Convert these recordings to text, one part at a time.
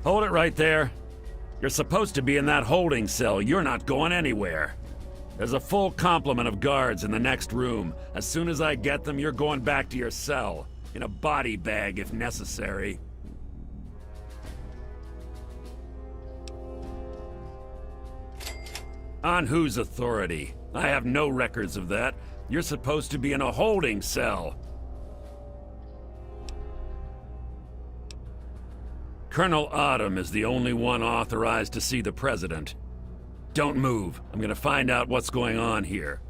Hold it right there. You're supposed to be in that holding cell. You're not going anywhere. There's a full complement of guards in the next room. As soon as I get them, you're going back to your cell. In a body bag, if necessary. On whose authority? I have no records of that. You're supposed to be in a holding cell. Colonel Autumn is the only one authorized to see the President. Don't move. I'm gonna find out what's going on here.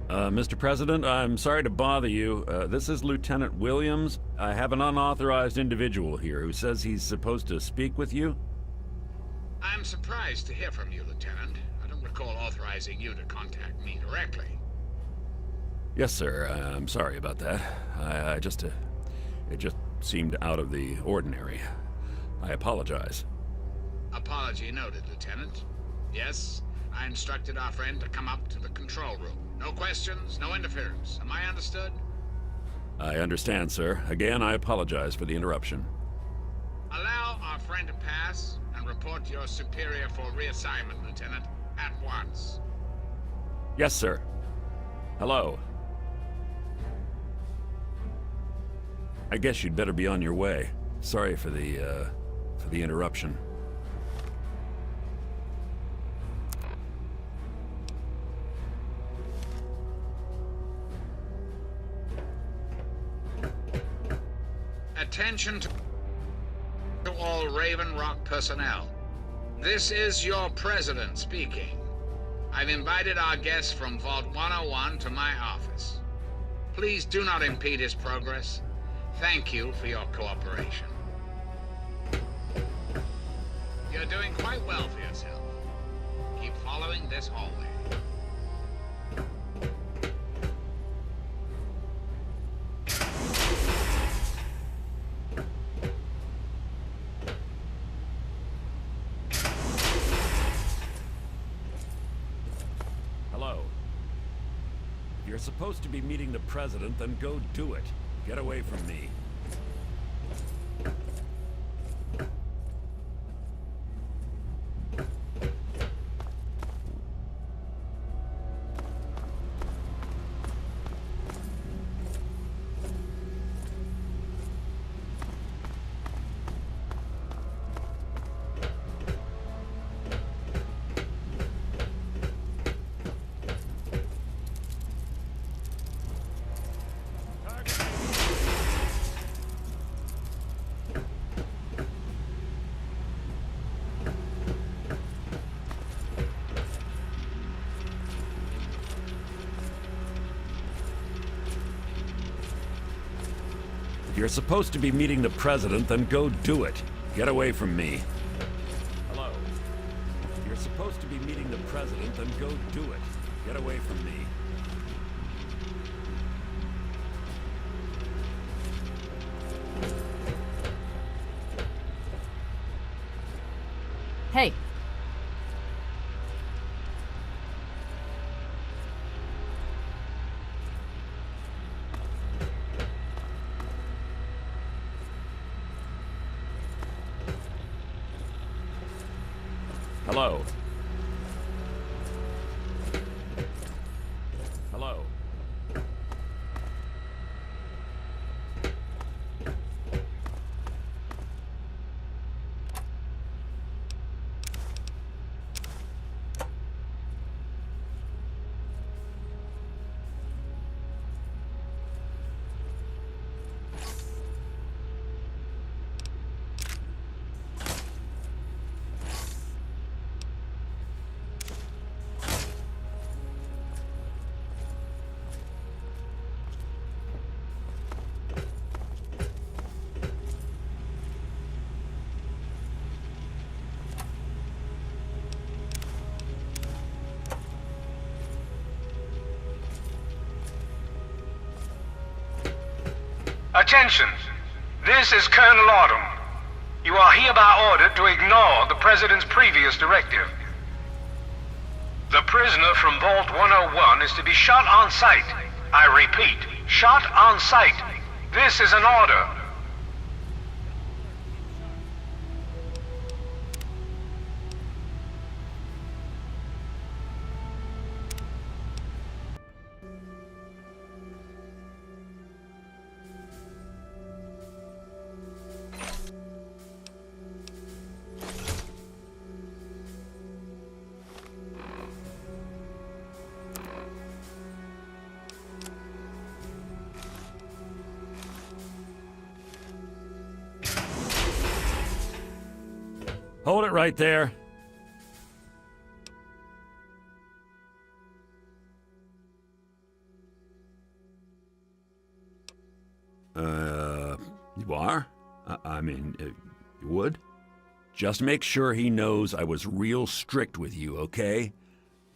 Mr. President, I'm sorry to bother you. This is Lieutenant Williams. I have an unauthorized individual here who says he's supposed to speak with you. I'm surprised to hear from you, Lieutenant. I don't recall authorizing you to contact me directly. Yes, sir. I'm sorry about that. It just seemed out of the ordinary. I apologize. Apology noted, Lieutenant. Yes, I instructed our friend to come up to the control room. No questions, no interference. Am I understood? I understand, sir. Again, I apologize for the interruption. Allow our friend to pass and report to your superior for reassignment, Lieutenant, at once. Yes, sir. Hello. I guess you'd better be on your way. Sorry for the interruption. Attention to all Raven Rock personnel. This is your president speaking. I've invited our guest from Vault 101 to my office. Please do not impede his progress. Thank you for your cooperation. You're doing quite well for yourself. Keep following this hallway. Hello. If you're supposed to be meeting the President, then go do it. Get away from me. If you're supposed to be meeting the President, then go do it. Get away from me. Hello. If you're supposed to be meeting the President, then go do it. Get away from me. Hey. Hello. Hello. Attention! This is Colonel Autumn. You are hereby ordered to ignore the President's previous directive. The prisoner from Vault 101 is to be shot on sight. I repeat, shot on sight. This is an order. Hold it right there. You are? I mean, you would? Just make sure he knows I was real strict with you, okay?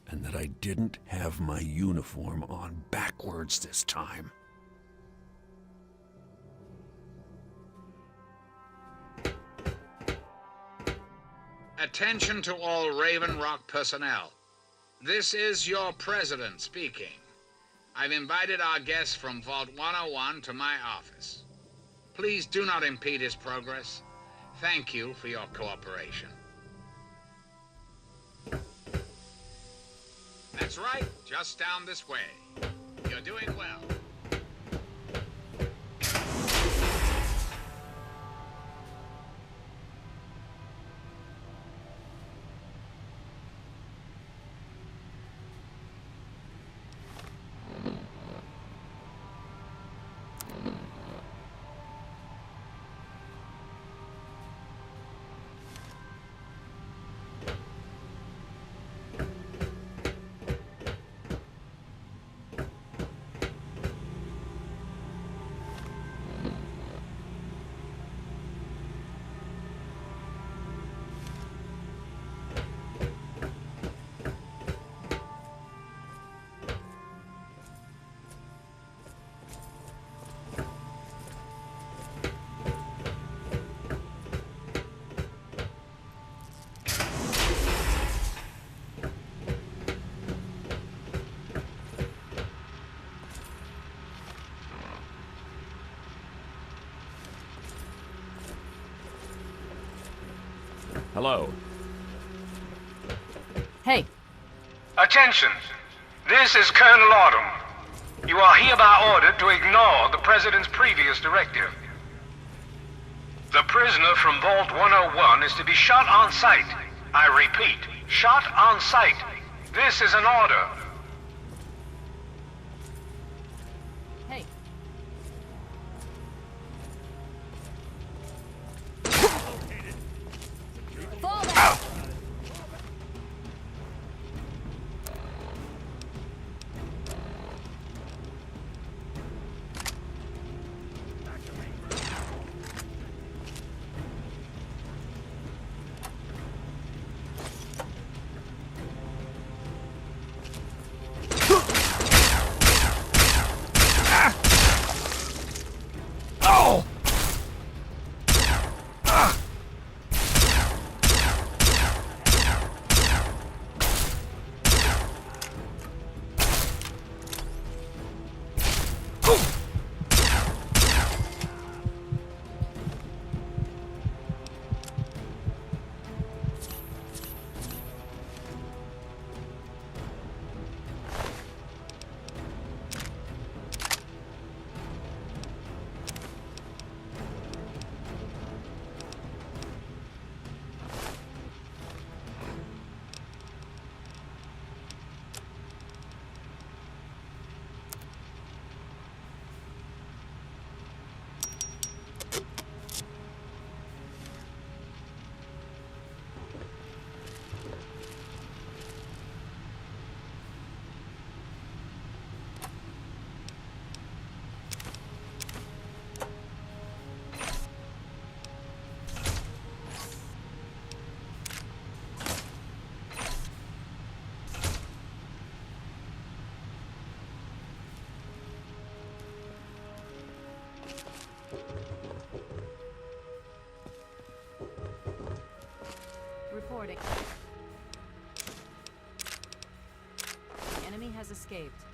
And that I didn't have my uniform on backwards this time. Attention to all Raven Rock personnel. This is your president speaking. I've invited our guest from Vault 101 to my office. Please do not impede his progress. Thank you for your cooperation. That's right, just down this way. You're doing well. Hello. Hey. Attention. This is Colonel Autumn. You are hereby ordered to ignore the President's previous directive. The prisoner from Vault 101 is to be shot on sight. I repeat, shot on sight. This is an order. Hey. Fall back! Reporting. The enemy has escaped.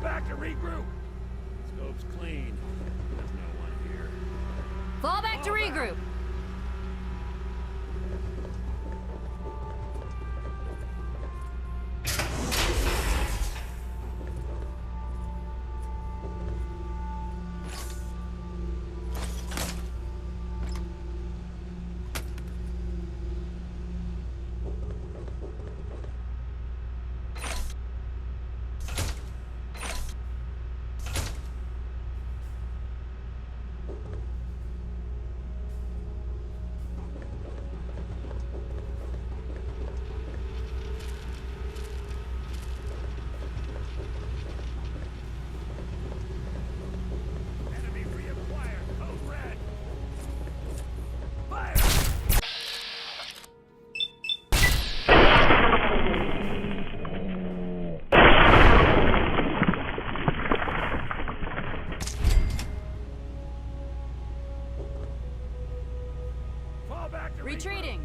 back to regroup. Scope's clean. There's no one here. Fall back to regroup. Enemy reacquired. Code red. Fire! Fall back to regroup. Retreating.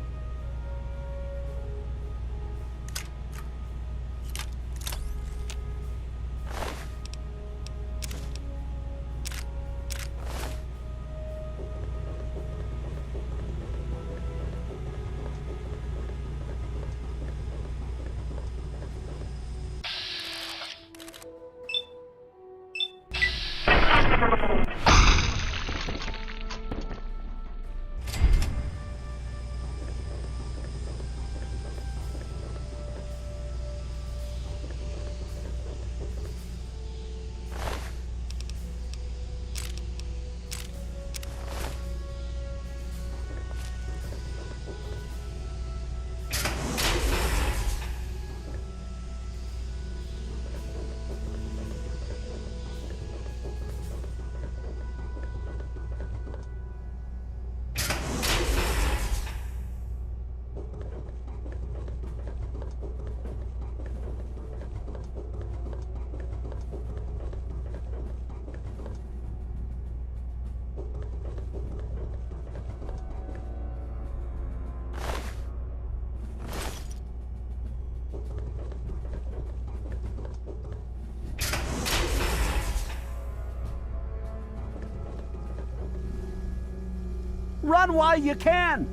Run while you can!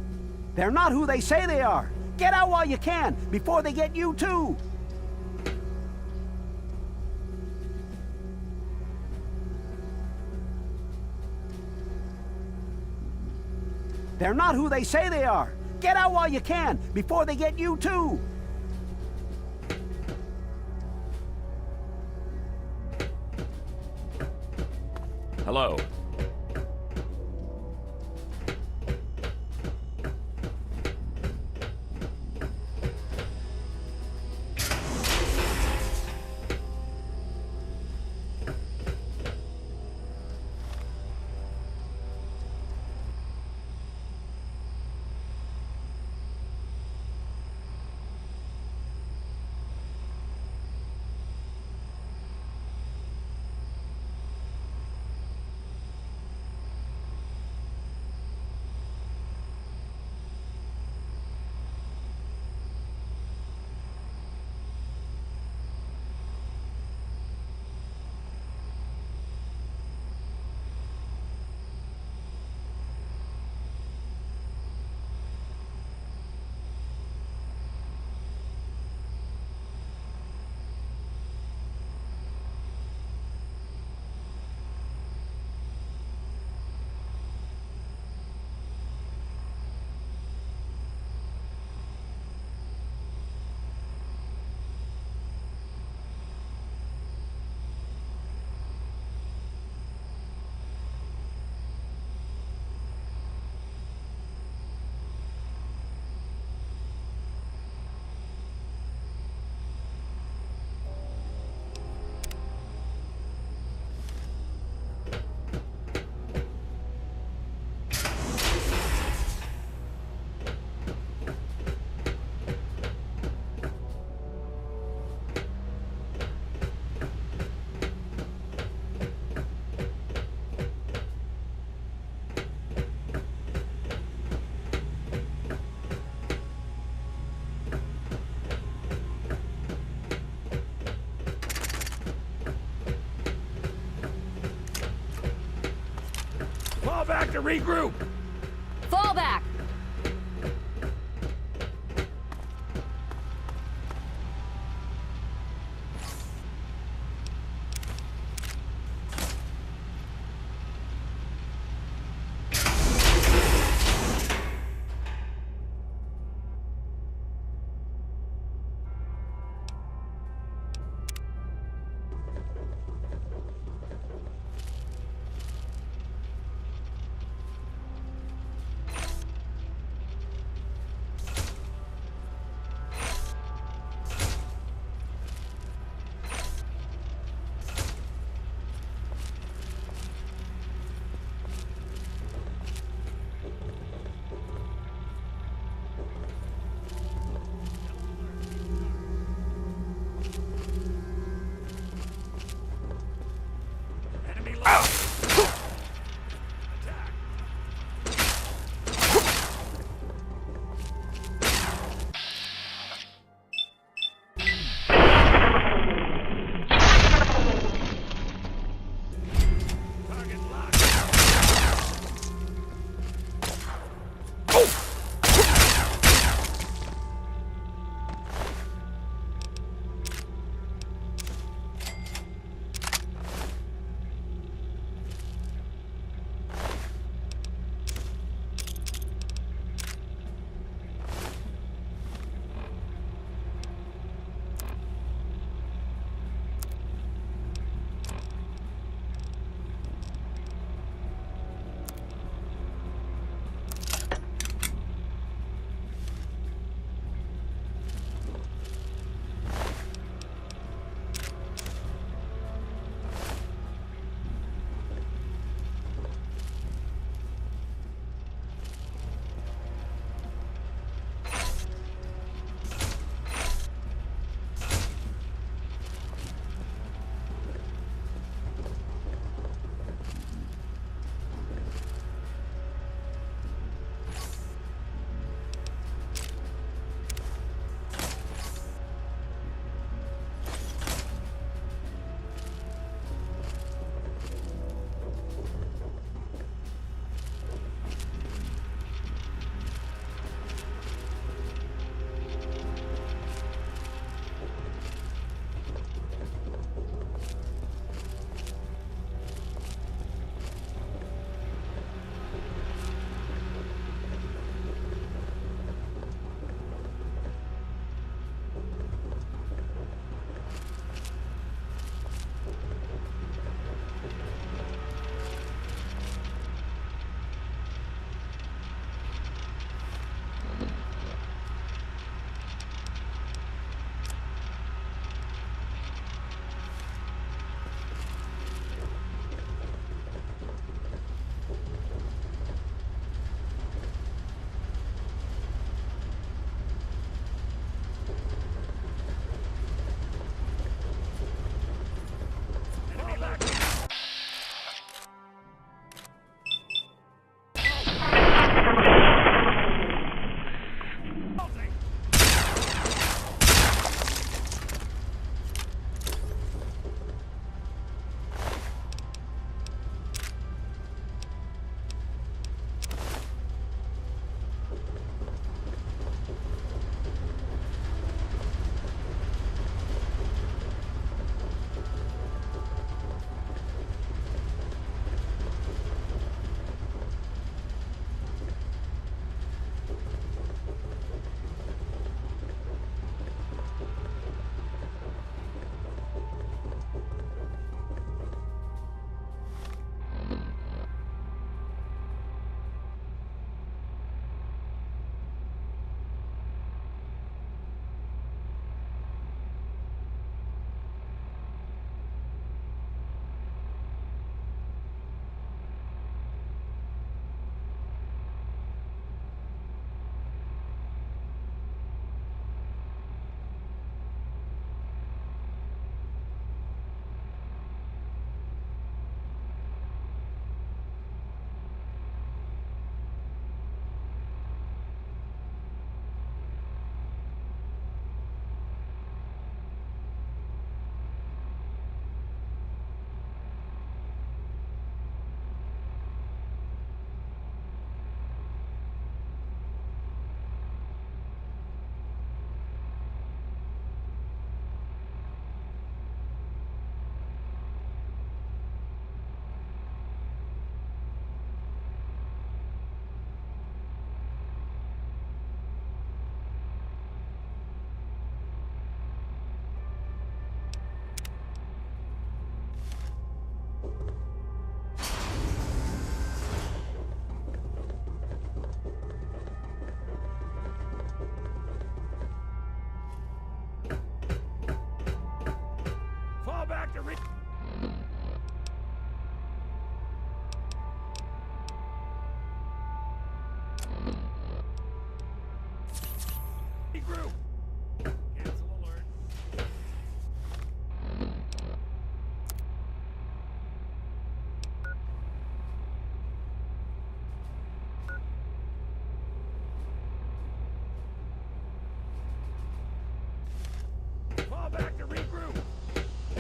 They're not who they say they are! Get out while you can, before they get you too! They're not who they say they are! Get out while you can, before they get you too! Hello. back to regroup! Fall back!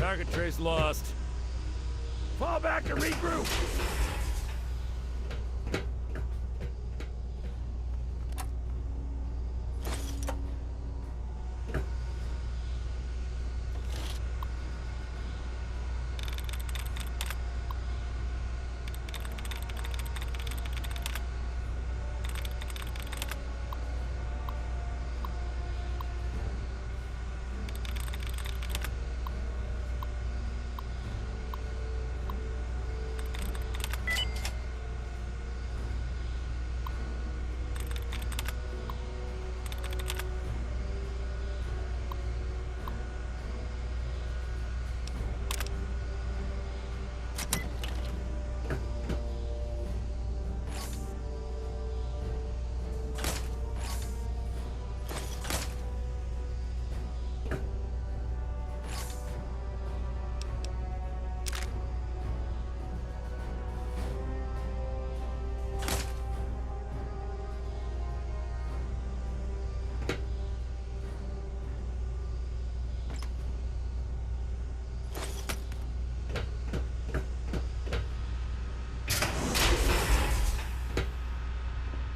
Target trace lost. Fall back to regroup!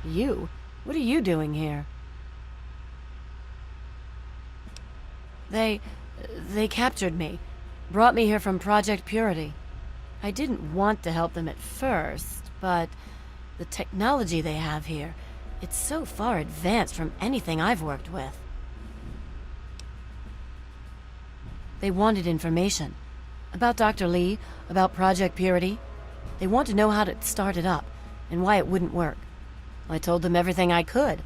You? What are you doing here? They captured me. Brought me here from Project Purity. I didn't want to help them at first, but the technology they have here, it's so far advanced from anything I've worked with. They wanted information. About Dr. Lee, about Project Purity. They want to know how to start it up, and why it wouldn't work. I told them everything I could.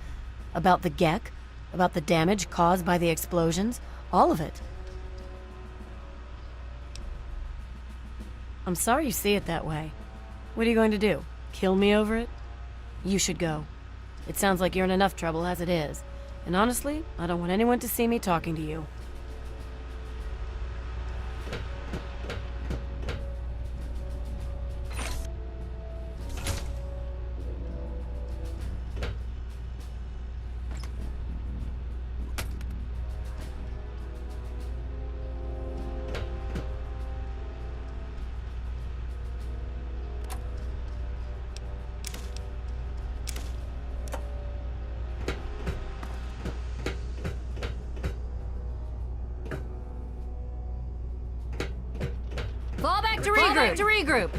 About the Gek, about the damage caused by the explosions, all of it. I'm sorry you see it that way. What are you going to do? Kill me over it? You should go. It sounds like you're in enough trouble as it is. And honestly, I don't want anyone to see me talking to you. Fall back to regroup.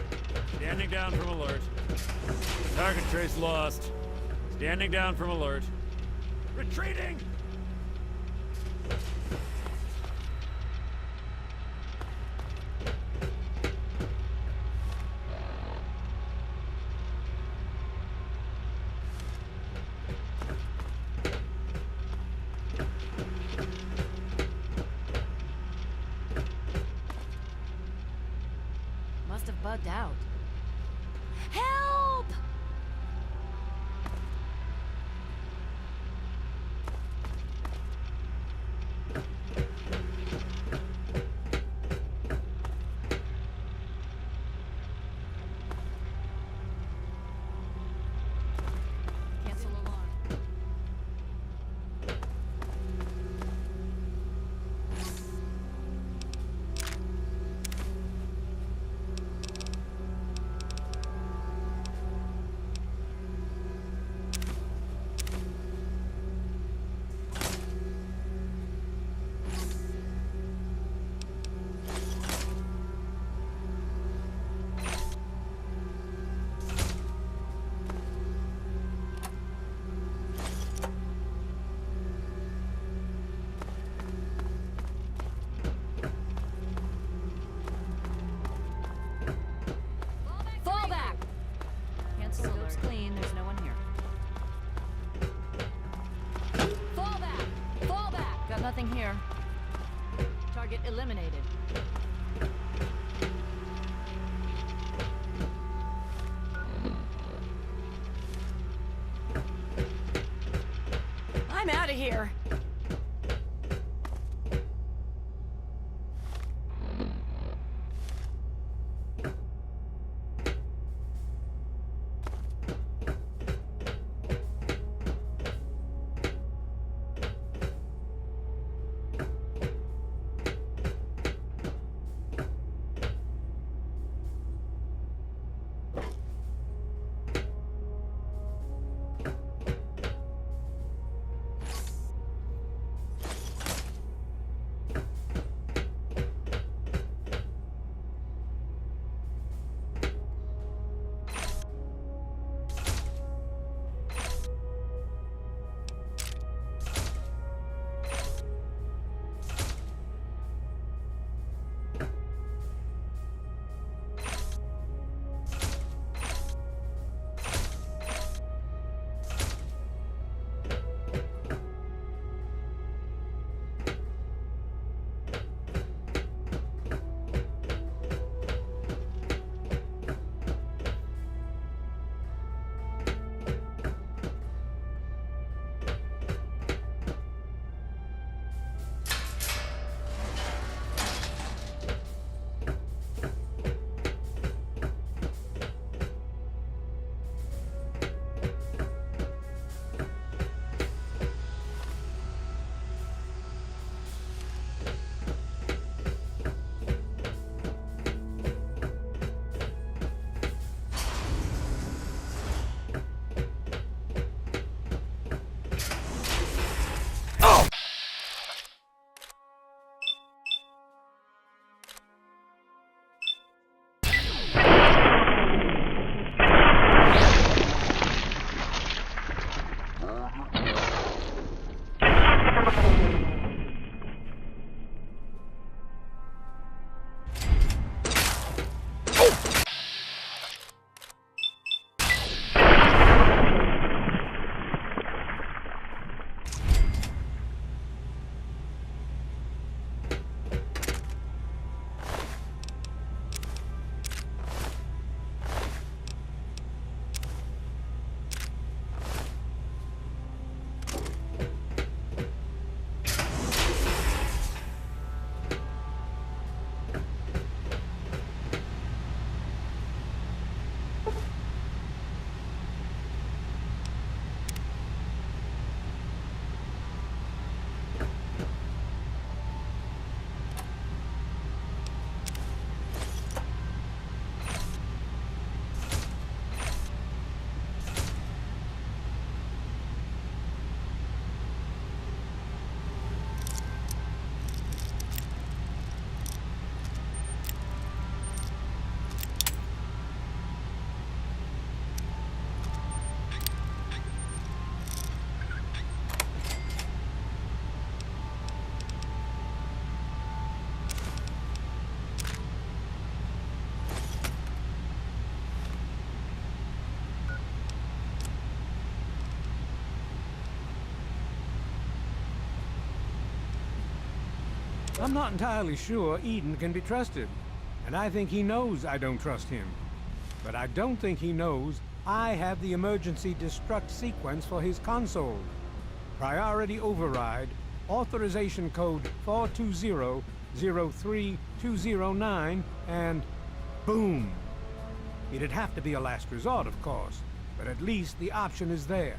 Standing down from alert. Target trace lost. Standing down from alert. Retreating! Must have bugged out. Help! Cancel alarm. Fall back. Cancel alert. Looks clean. There's no one here. Fall back. Fall back. Got nothing here. Target eliminated. I'm out of here. I'm not entirely sure Eden can be trusted, and I think he knows I don't trust him. But I don't think he knows I have the emergency destruct sequence for his console. Priority override, authorization code 420-03209, and boom! It'd have to be a last resort, of course, but at least the option is there.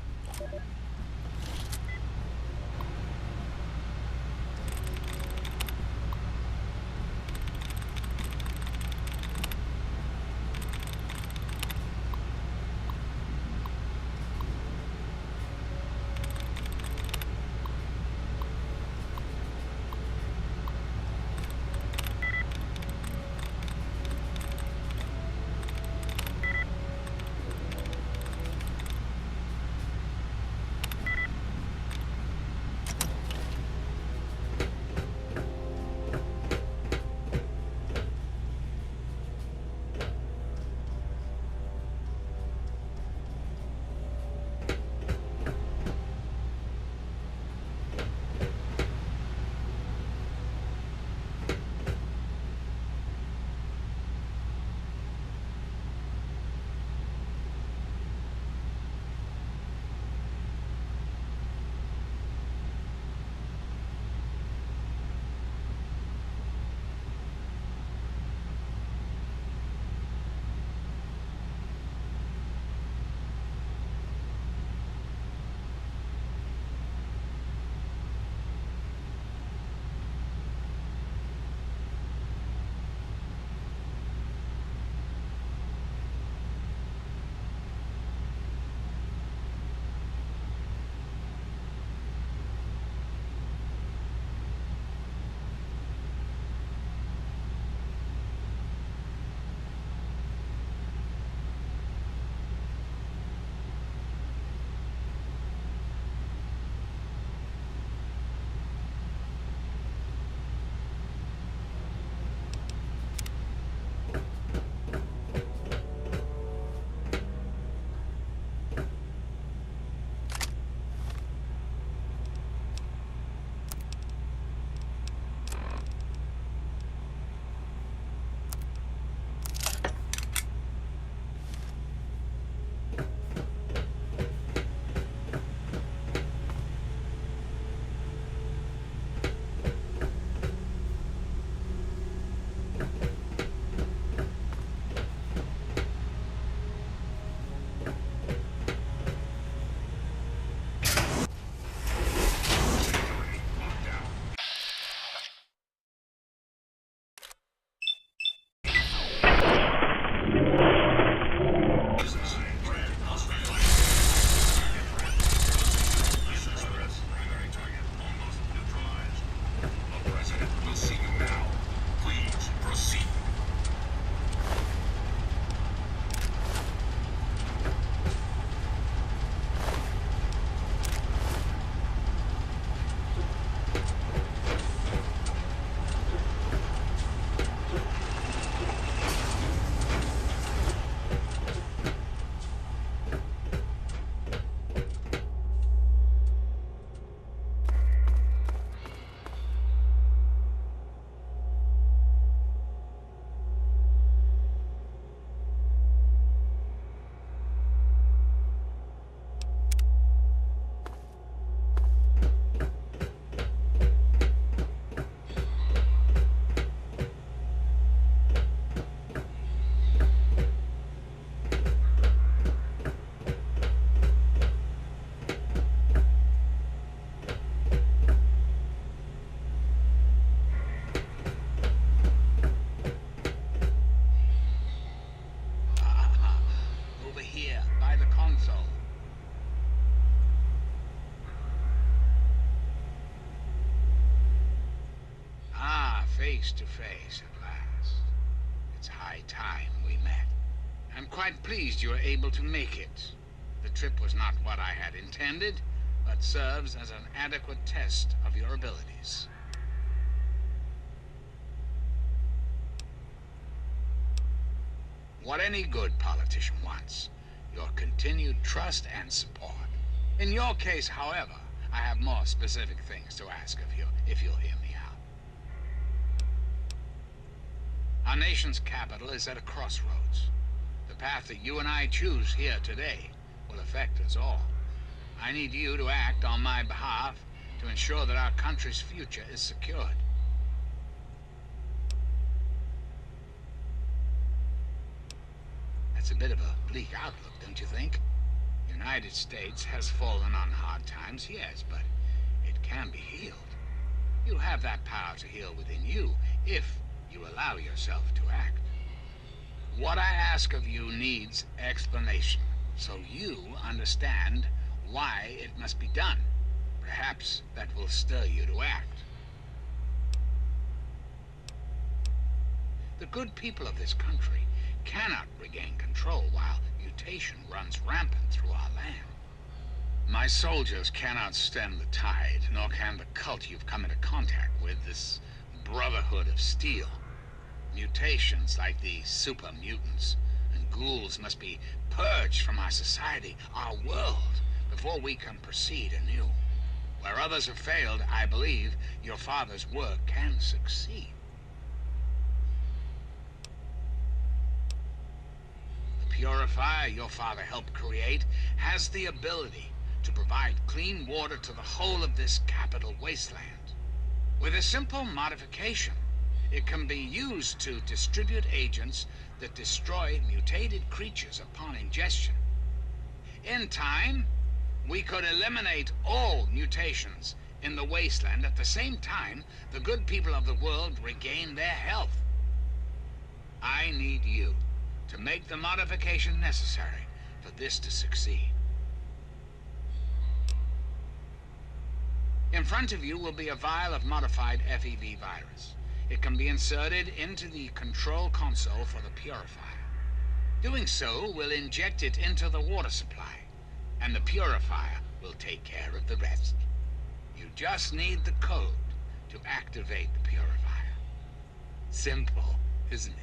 face to face at last. It's high time we met. I'm quite pleased you were able to make it. The trip was not what I had intended, but serves as an adequate test of your abilities. What any good politician wants, your continued trust and support. In your case, however, I have more specific things to ask of you, if you'll hear me out. Our nation's capital is at a crossroads. The path that you and I choose here today will affect us all. I need you to act on my behalf to ensure that our country's future is secured. That's a bit of a bleak outlook, don't you think? The United States has fallen on hard times, yes, but it can be healed. You have that power to heal within you, if you allow yourself to act. What I ask of you needs explanation, so you understand why it must be done. Perhaps that will stir you to act. The good people of this country cannot regain control while mutation runs rampant through our land. My soldiers cannot stem the tide, nor can the cult you've come into contact with, this Brotherhood of Steel. Mutations like the super mutants and ghouls must be purged from our society, our world, before we can proceed anew. Where others have failed, I believe your father's work can succeed. The purifier your father helped create has the ability to provide clean water to the whole of this capital wasteland. With a simple modification, it can be used to distribute agents that destroy mutated creatures upon ingestion. In time, we could eliminate all mutations in the wasteland. At the same time, the good people of the world regain their health. I need you to make the modification necessary for this to succeed. In front of you will be a vial of modified FEV virus. It can be inserted into the control console for the purifier. Doing so will inject it into the water supply, and the purifier will take care of the rest. You just need the code to activate the purifier. Simple, isn't it?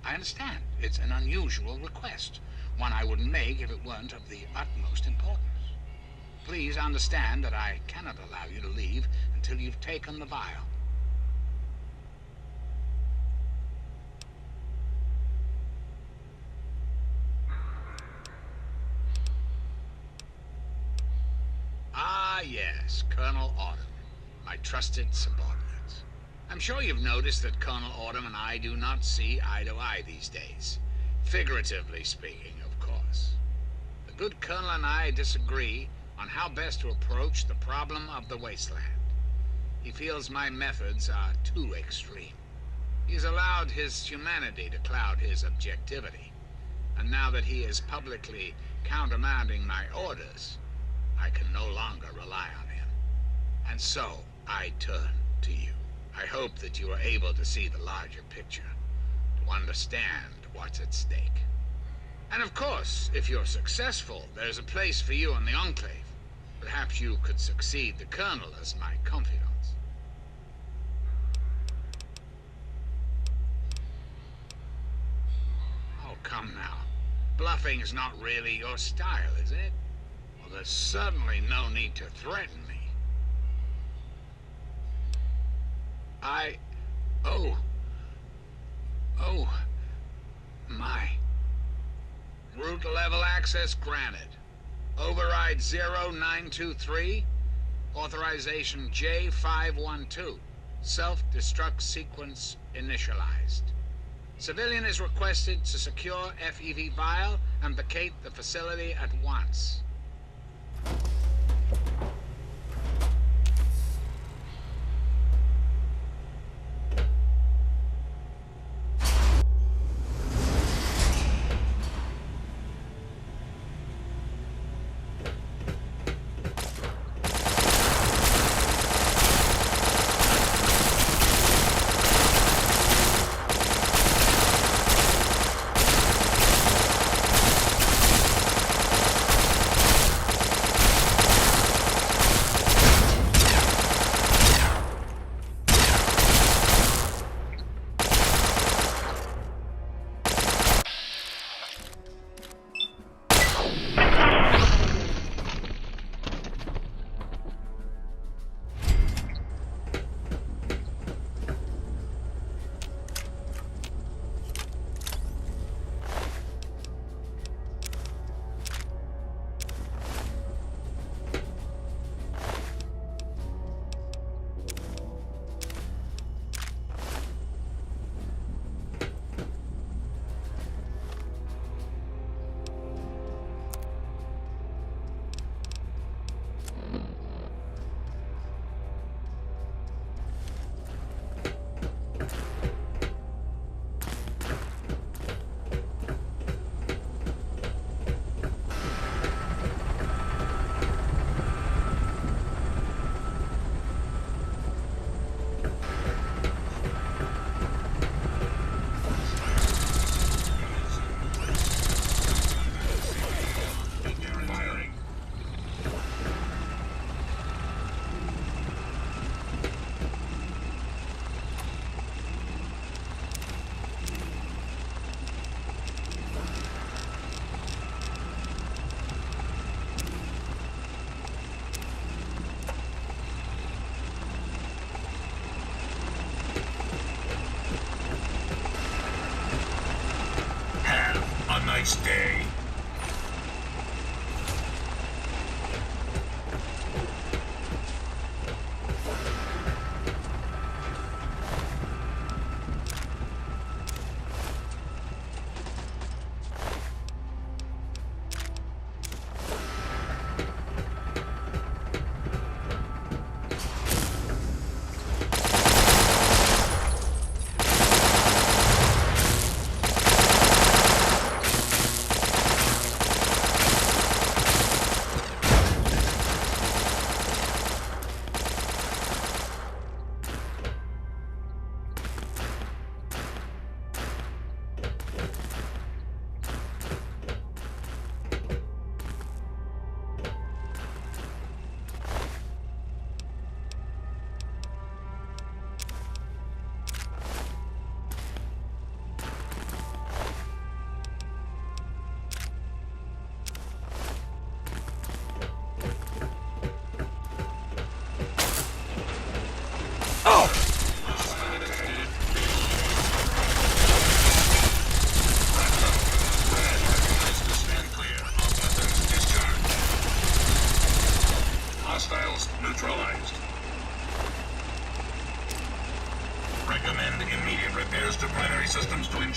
I understand. It's an unusual request, one I wouldn't make if it weren't of the utmost importance. Please understand that I cannot allow you to leave until you've taken the vial. Ah, yes, Colonel Autumn, my trusted subordinate. I'm sure you've noticed that Colonel Autumn and I do not see eye to eye these days. Figuratively speaking, of course. The good Colonel and I disagree on how best to approach the problem of the wasteland. He feels my methods are too extreme. He's allowed his humanity to cloud his objectivity. And now that he is publicly countermanding my orders, I can no longer rely on him. And so, I turn to you. I hope that you are able to see the larger picture, to understand what's at stake. And of course, if you're successful, there's a place for you in the Enclave. Perhaps you could succeed the Colonel as my confidant. Oh, come now. Bluffing is not really your style, is it? Well, there's certainly no need to threaten me. Oh, my. Route level access granted. Override 0923. Authorization J512. Self-destruct sequence initialized. Civilian is requested to secure FEV vial and vacate the facility at once.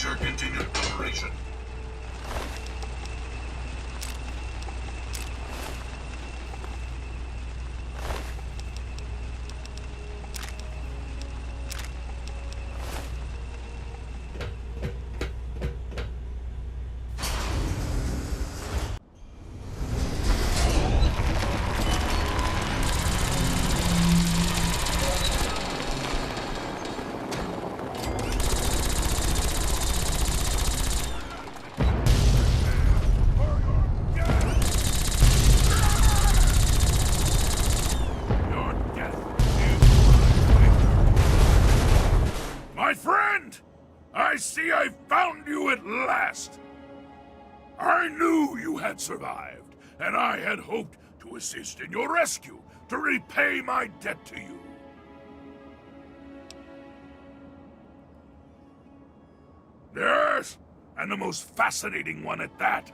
ensure continued operation. My friend! I see I found you at last! I knew you had survived, and I had hoped to assist in your rescue, to repay my debt to you. Yes, and the most fascinating one at that.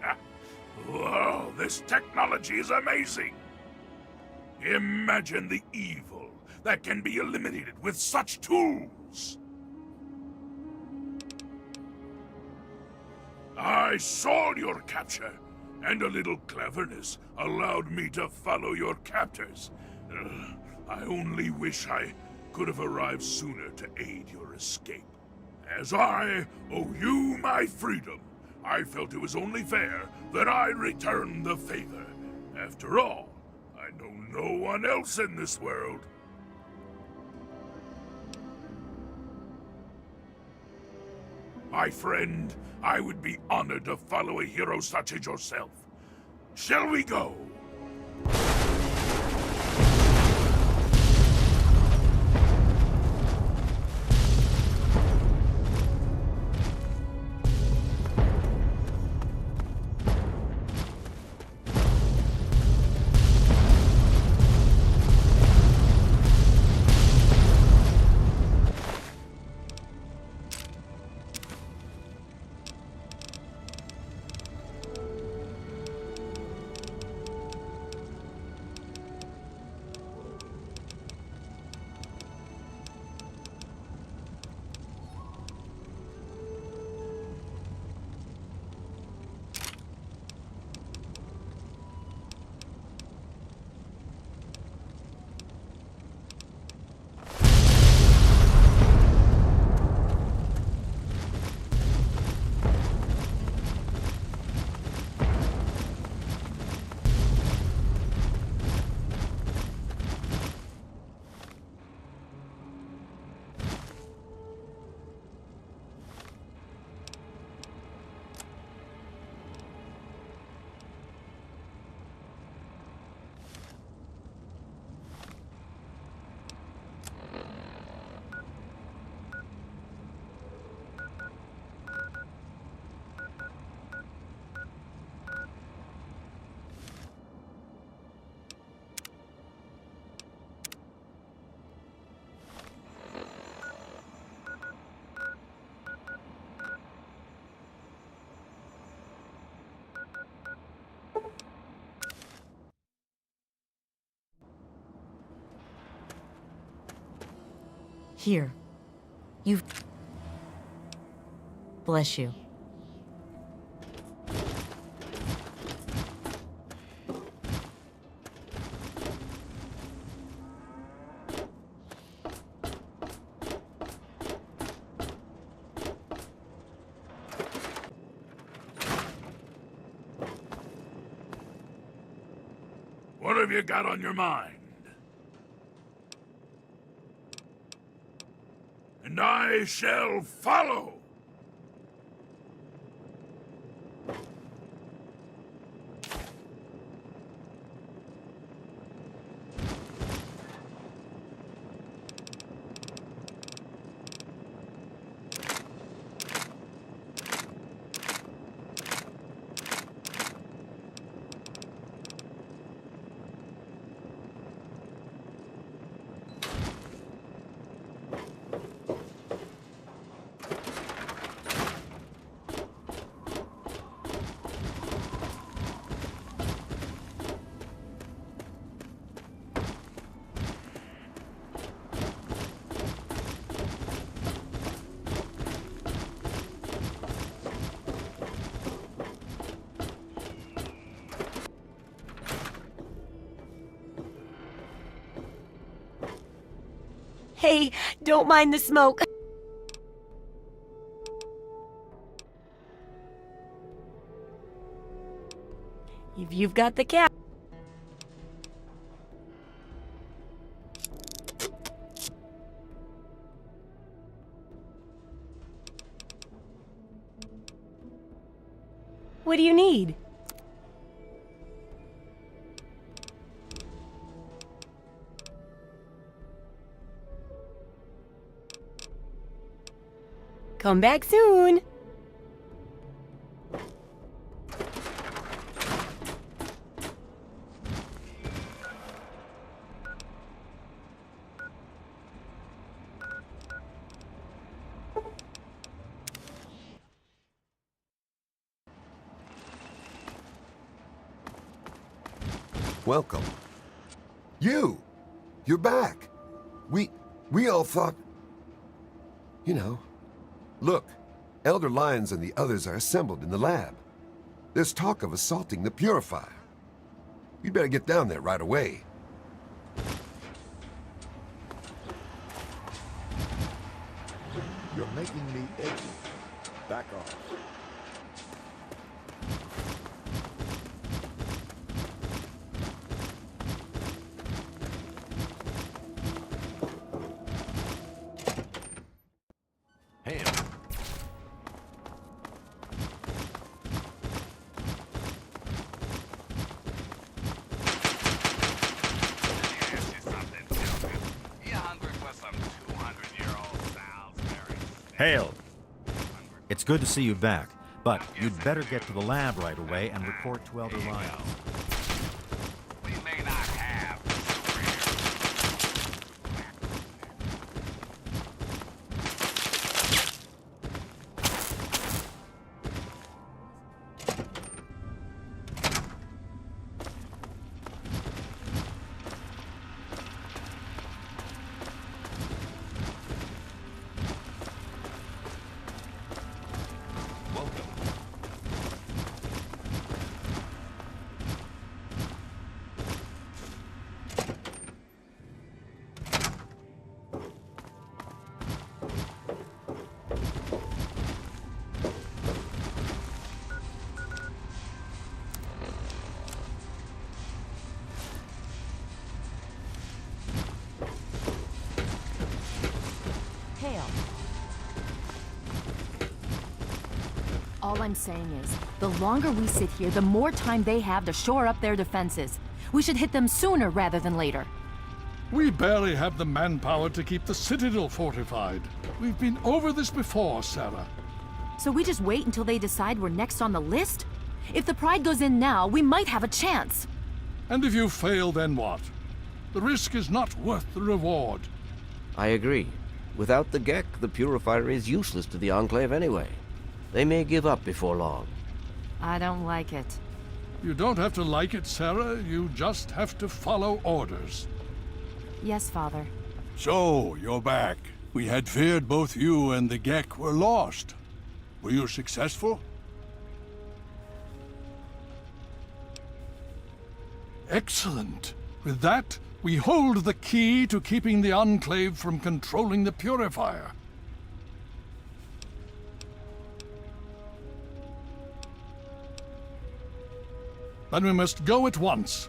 Whoa, this technology is amazing! Imagine the evil that can be eliminated with such tools! I saw your capture, and a little cleverness allowed me to follow your captors. I only wish I could have arrived sooner to aid your escape. As I owe you my freedom, I felt it was only fair that I return the favor. After all, I know no one else in this world. My friend, I would be honored to follow a hero such as yourself. Shall we go? Here. You... Bless you. What have you got on your mind? And I shall follow! Hey, don't mind the smoke. If you've got the cap. What do you need? Come back soon. Welcome. You're back. We all thought... You know. Look, Elder Lyons and the others are assembled in the lab. There's talk of assaulting the Purifier. You'd better get down there right away. You're making me edgy. Back off. Hail! It's good to see you back, but you'd better get to the lab right away and report to Elder Lyons. We may not have All I'm saying is, the longer we sit here, the more time they have to shore up their defenses. We should hit them sooner rather than later. We barely have the manpower to keep the Citadel fortified. We've been over this before, Sarah. So we just wait until they decide we're next on the list? If the Pride goes in now, we might have a chance. And if you fail, then what? The risk is not worth the reward. I agree. Without the Gek, the Purifier is useless to the Enclave anyway. They may give up before long. I don't like it. You don't have to like it, Sarah. You just have to follow orders. Yes, Father. So, you're back. We had feared both you and the Gek were lost. Were you successful? Excellent. With that, we hold the key to keeping the Enclave from controlling the Purifier. Then we must go at once.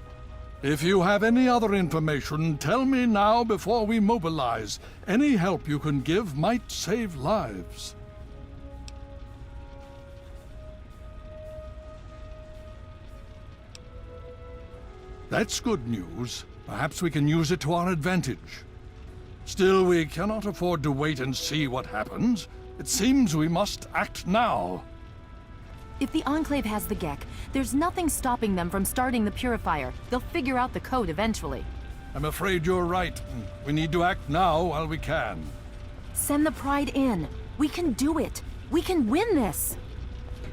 If you have any other information, tell me now before we mobilize. Any help you can give might save lives. That's good news. Perhaps we can use it to our advantage. Still, we cannot afford to wait and see what happens. It seems we must act now. If the Enclave has the Gek, there's nothing stopping them from starting the Purifier. They'll figure out the code eventually. I'm afraid you're right. We need to act now while we can. Send the Pride in. We can do it. We can win this.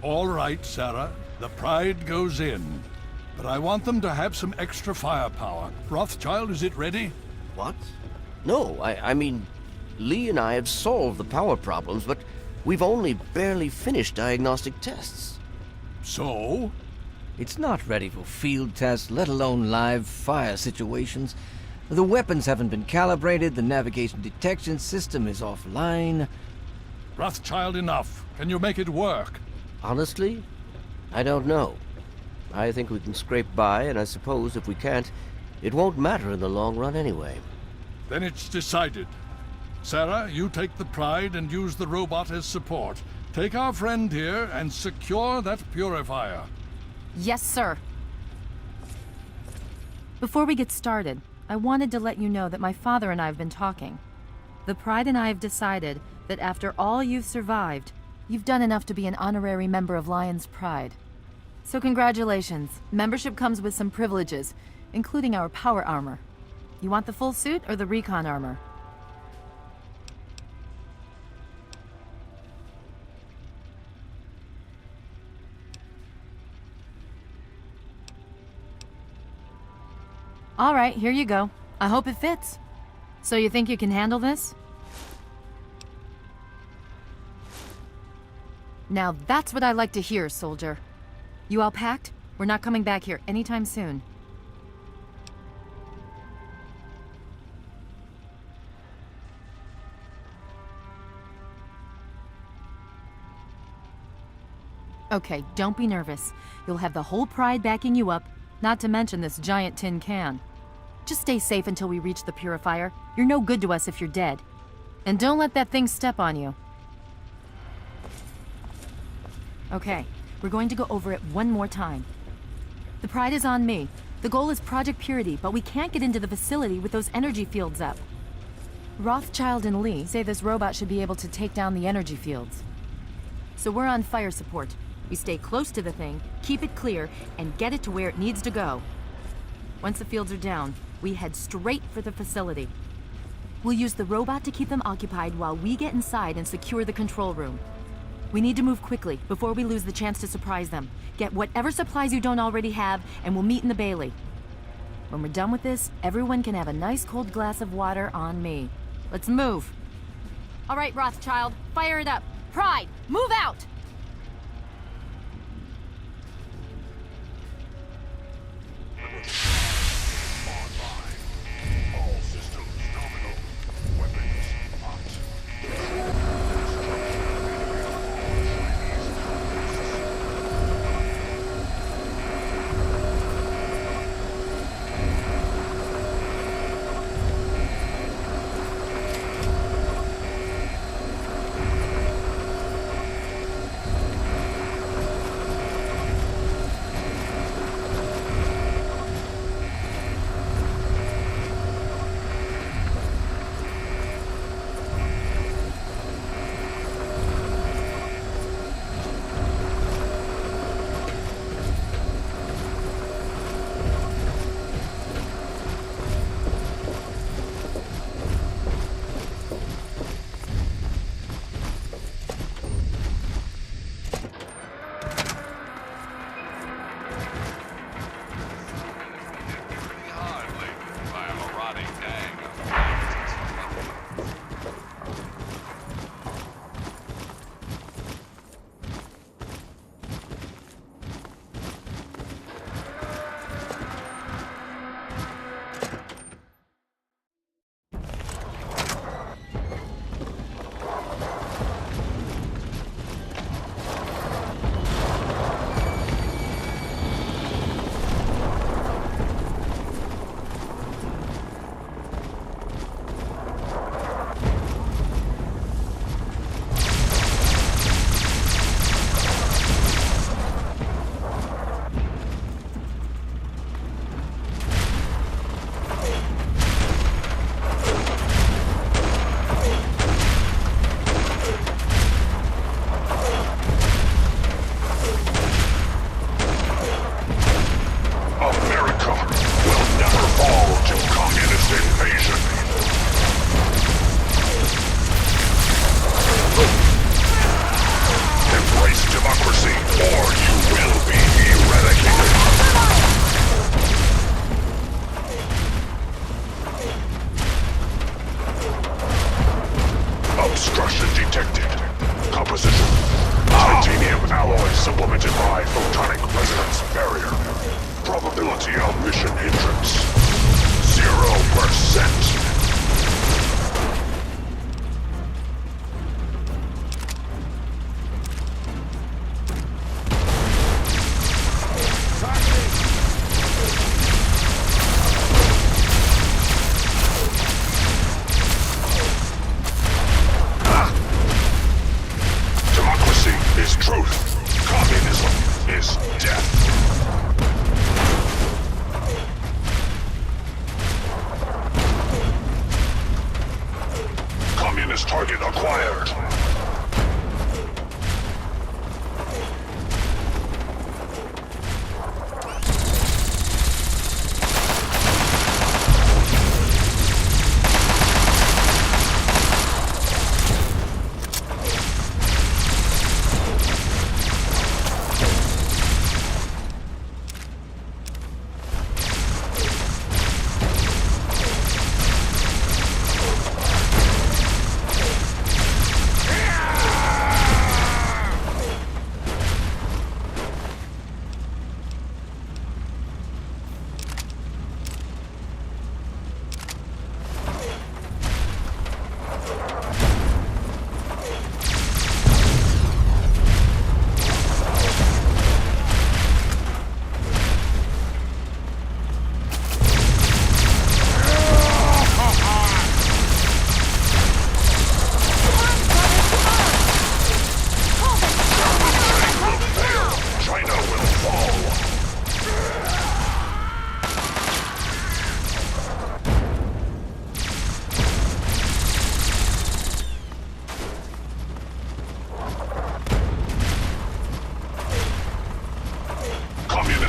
All right, Sarah. The Pride goes in. But I want them to have some extra firepower. Rothschild, is it ready? What? No, I mean, Lee and I have solved the power problems, but we've only barely finished diagnostic tests. So? It's not ready for field tests, let alone live fire situations. The weapons haven't been calibrated, the navigation detection system is offline. Rothschild, enough. Can you make it work? Honestly, I don't know. I think we can scrape by, and I suppose if we can't, it won't matter in the long run anyway. Then it's decided. Sarah, you take the Pride and use the robot as support. Take our friend here and secure that purifier. Yes, sir. Before we get started, I wanted to let you know that my father and I have been talking. The Pride and I have decided that after all you've survived, you've done enough to be an honorary member of Lion's Pride. So congratulations. Membership comes with some privileges, including our power armor. You want the full suit or the recon armor? All right, here you go. I hope it fits. So you think you can handle this? Now that's what I like to hear, soldier. You all packed? We're not coming back here anytime soon. Okay, don't be nervous. You'll have the whole Pride backing you up, not to mention this giant tin can. Just stay safe until we reach the purifier. You're no good to us if you're dead. And don't let that thing step on you. Okay, we're going to go over it one more time. The Pride is on me. The goal is Project Purity, but we can't get into the facility with those energy fields up. Rothschild and Lee say this robot should be able to take down the energy fields. So we're on fire support. We stay close to the thing, keep it clear, and get it to where it needs to go. Once the fields are down, we head straight for the facility. We'll use the robot to keep them occupied while we get inside and secure the control room. We need to move quickly before we lose the chance to surprise them. Get whatever supplies you don't already have, and we'll meet in the Bailey. When we're done with this, everyone can have a nice cold glass of water on me. Let's move. All right, Rothschild, fire it up. Pride, move out!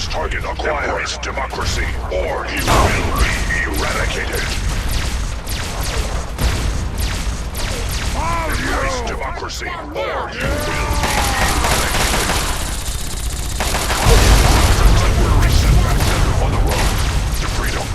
This target acquires democracy, or he will be eradicated. Embrace democracy, or you will be eradicated. Temporary setback on the road to freedom.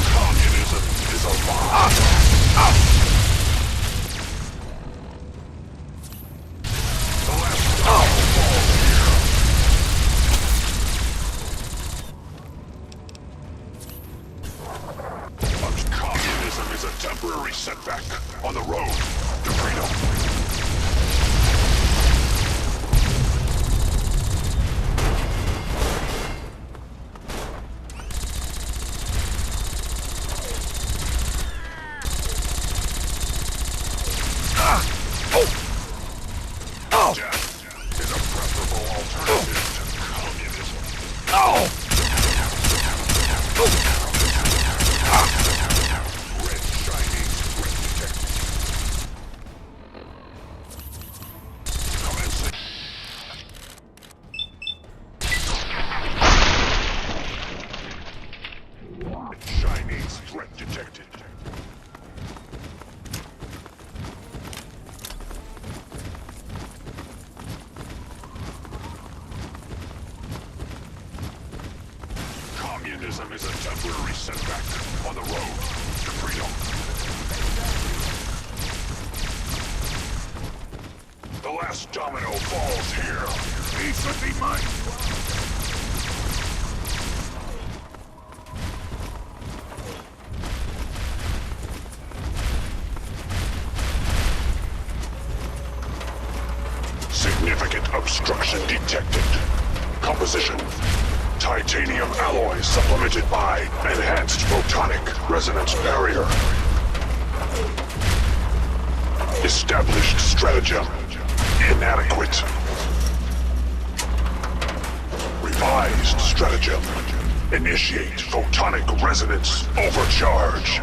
Communism is a lie. The last fall here. But communism is a temporary setback on the road to freedom. Death is a preferable alternative to communism. Red shining, red detected. Commencing. Red shining, threat detected. Communism is a temporary setback on the road to freedom. The last domino falls here. He should be mine. Significant obstruction detected. Composition: titanium alloy supplemented by enhanced photonic resonance barrier. Established stratagem inadequate. Revised stratagem. Initiate photonic resonance overcharge.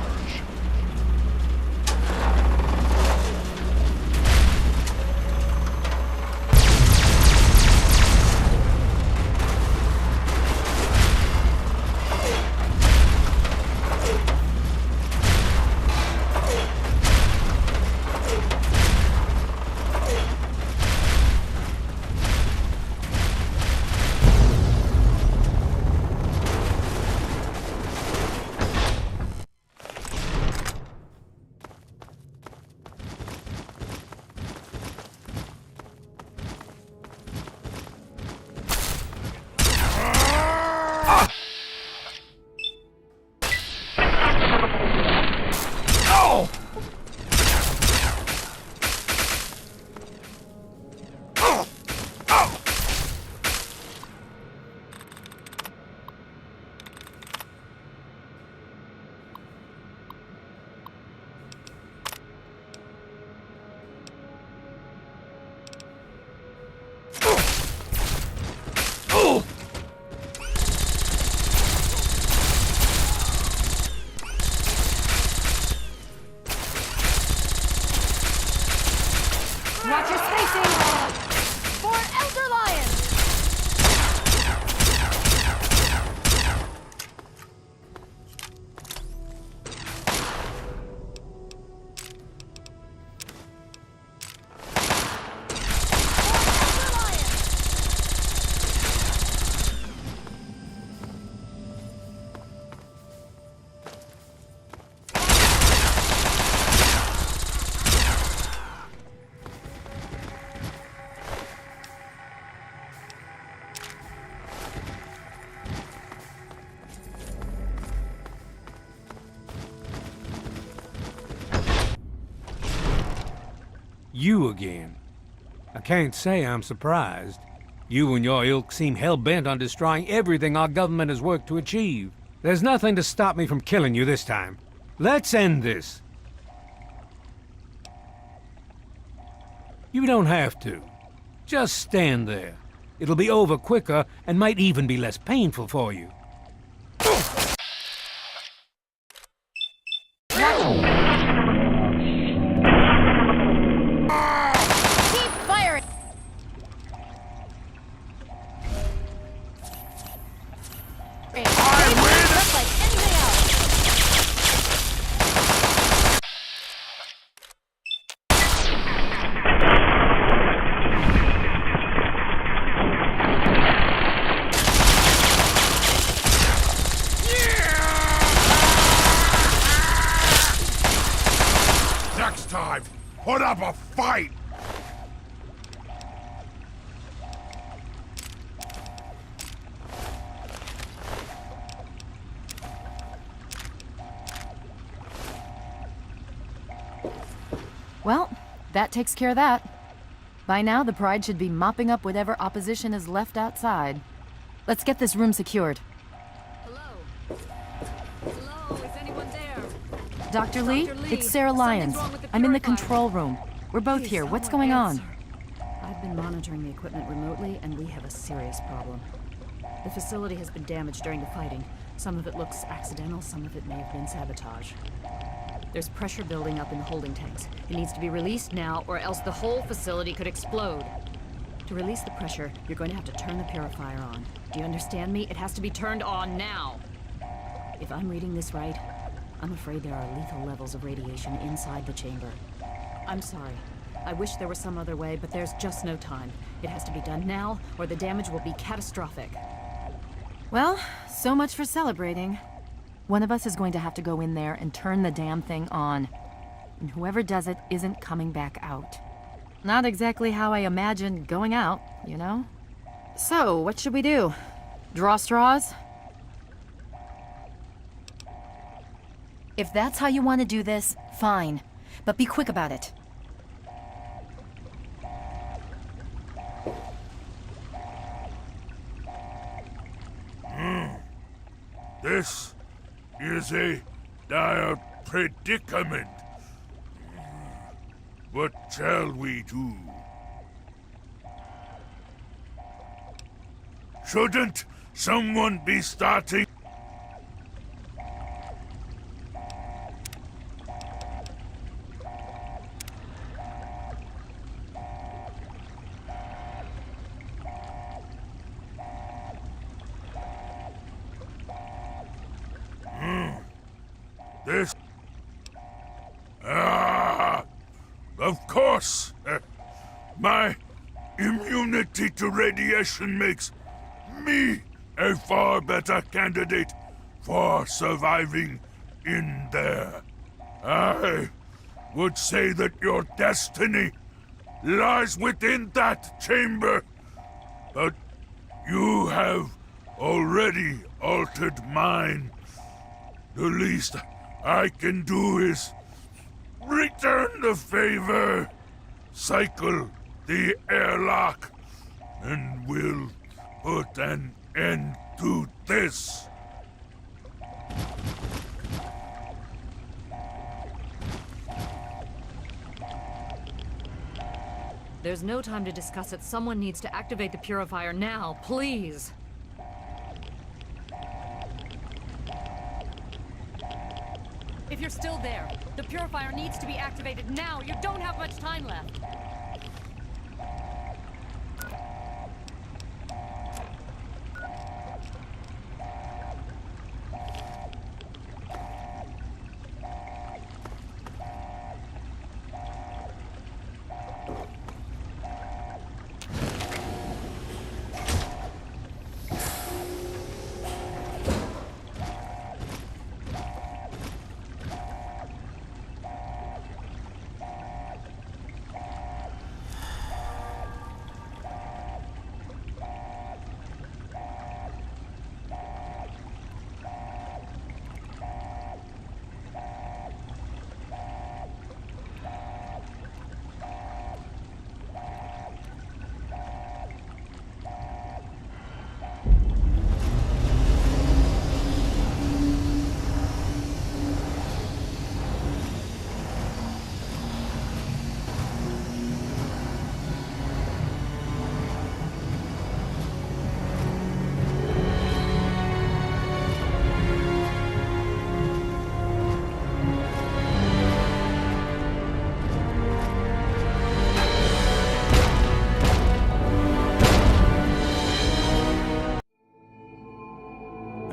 Watch your spacing! For Elder Lion! You again. I can't say I'm surprised. You and your ilk seem hell-bent on destroying everything our government has worked to achieve. There's nothing to stop me from killing you this time. Let's end this. You don't have to. Just stand there. It'll be over quicker and might even be less painful for you. Put up a fight! Well, that takes care of that. By now, the Pride should be mopping up whatever opposition is left outside. Let's get this room secured. Hello? Hello, is anyone there? Dr. Lee, it's Sarah Lyons. I'm in the control room. We're both here. What's going on? I've been monitoring the equipment remotely, and we have a serious problem. The facility has been damaged during the fighting. Some of it looks accidental, some of it may have been sabotage. There's pressure building up in the holding tanks. It needs to be released now, or else the whole facility could explode. To release the pressure, you're going to have to turn the purifier on. Do you understand me? It has to be turned on now. If I'm reading this right, I'm afraid there are lethal levels of radiation inside the chamber. I'm sorry. I wish there was some other way, but there's just no time. It has to be done now, or the damage will be catastrophic. Well, so much for celebrating. One of us is going to have to go in there and turn the damn thing on. And whoever does it isn't coming back out. Not exactly how I imagined going out, you know? So, what should we do? Draw straws? If that's how you want to do this, fine. But be quick about it. This is a dire predicament. What shall we do? Shouldn't someone be starting? This... of course! My immunity to radiation makes me a far better candidate for surviving in there. I would say that your destiny lies within that chamber, but you have already altered mine. The least I can do is return the favor, cycle the airlock, and we'll put an end to this. There's no time to discuss it. Someone needs to activate the purifier now, please. If you're still there, the purifier needs to be activated now. You don't have much time left.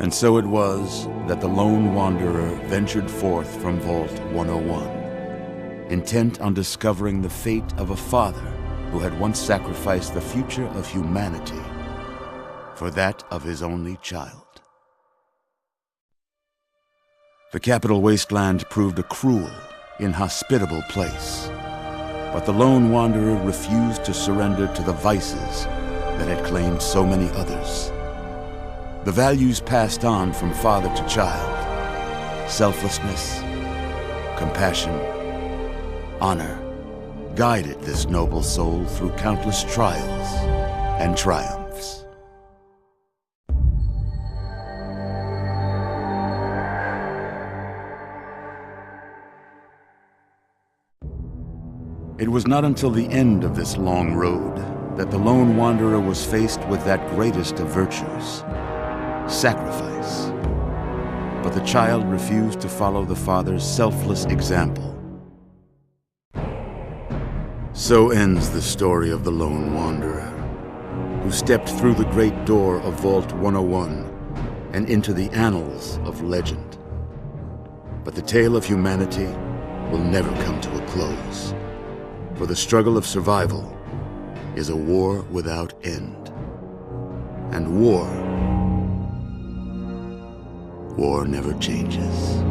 And so it was that the lone wanderer ventured forth from Vault 101, intent on discovering the fate of a father who had once sacrificed the future of humanity for that of his only child. The capital wasteland proved a cruel, inhospitable place, But the lone wanderer refused to surrender to the vices that had claimed so many others. The values passed on from father to child, selflessness, compassion, honor, guided this noble soul through countless trials and triumphs. It was not until the end of this long road that the lone wanderer was faced with that greatest of virtues, sacrifice. But the child refused to follow the father's selfless example. So ends the story of the lone wanderer, who stepped through the great door of Vault 101 and into the annals of legend. But the tale of humanity will never come to a close, for the struggle of survival is a war without end. And war never changes.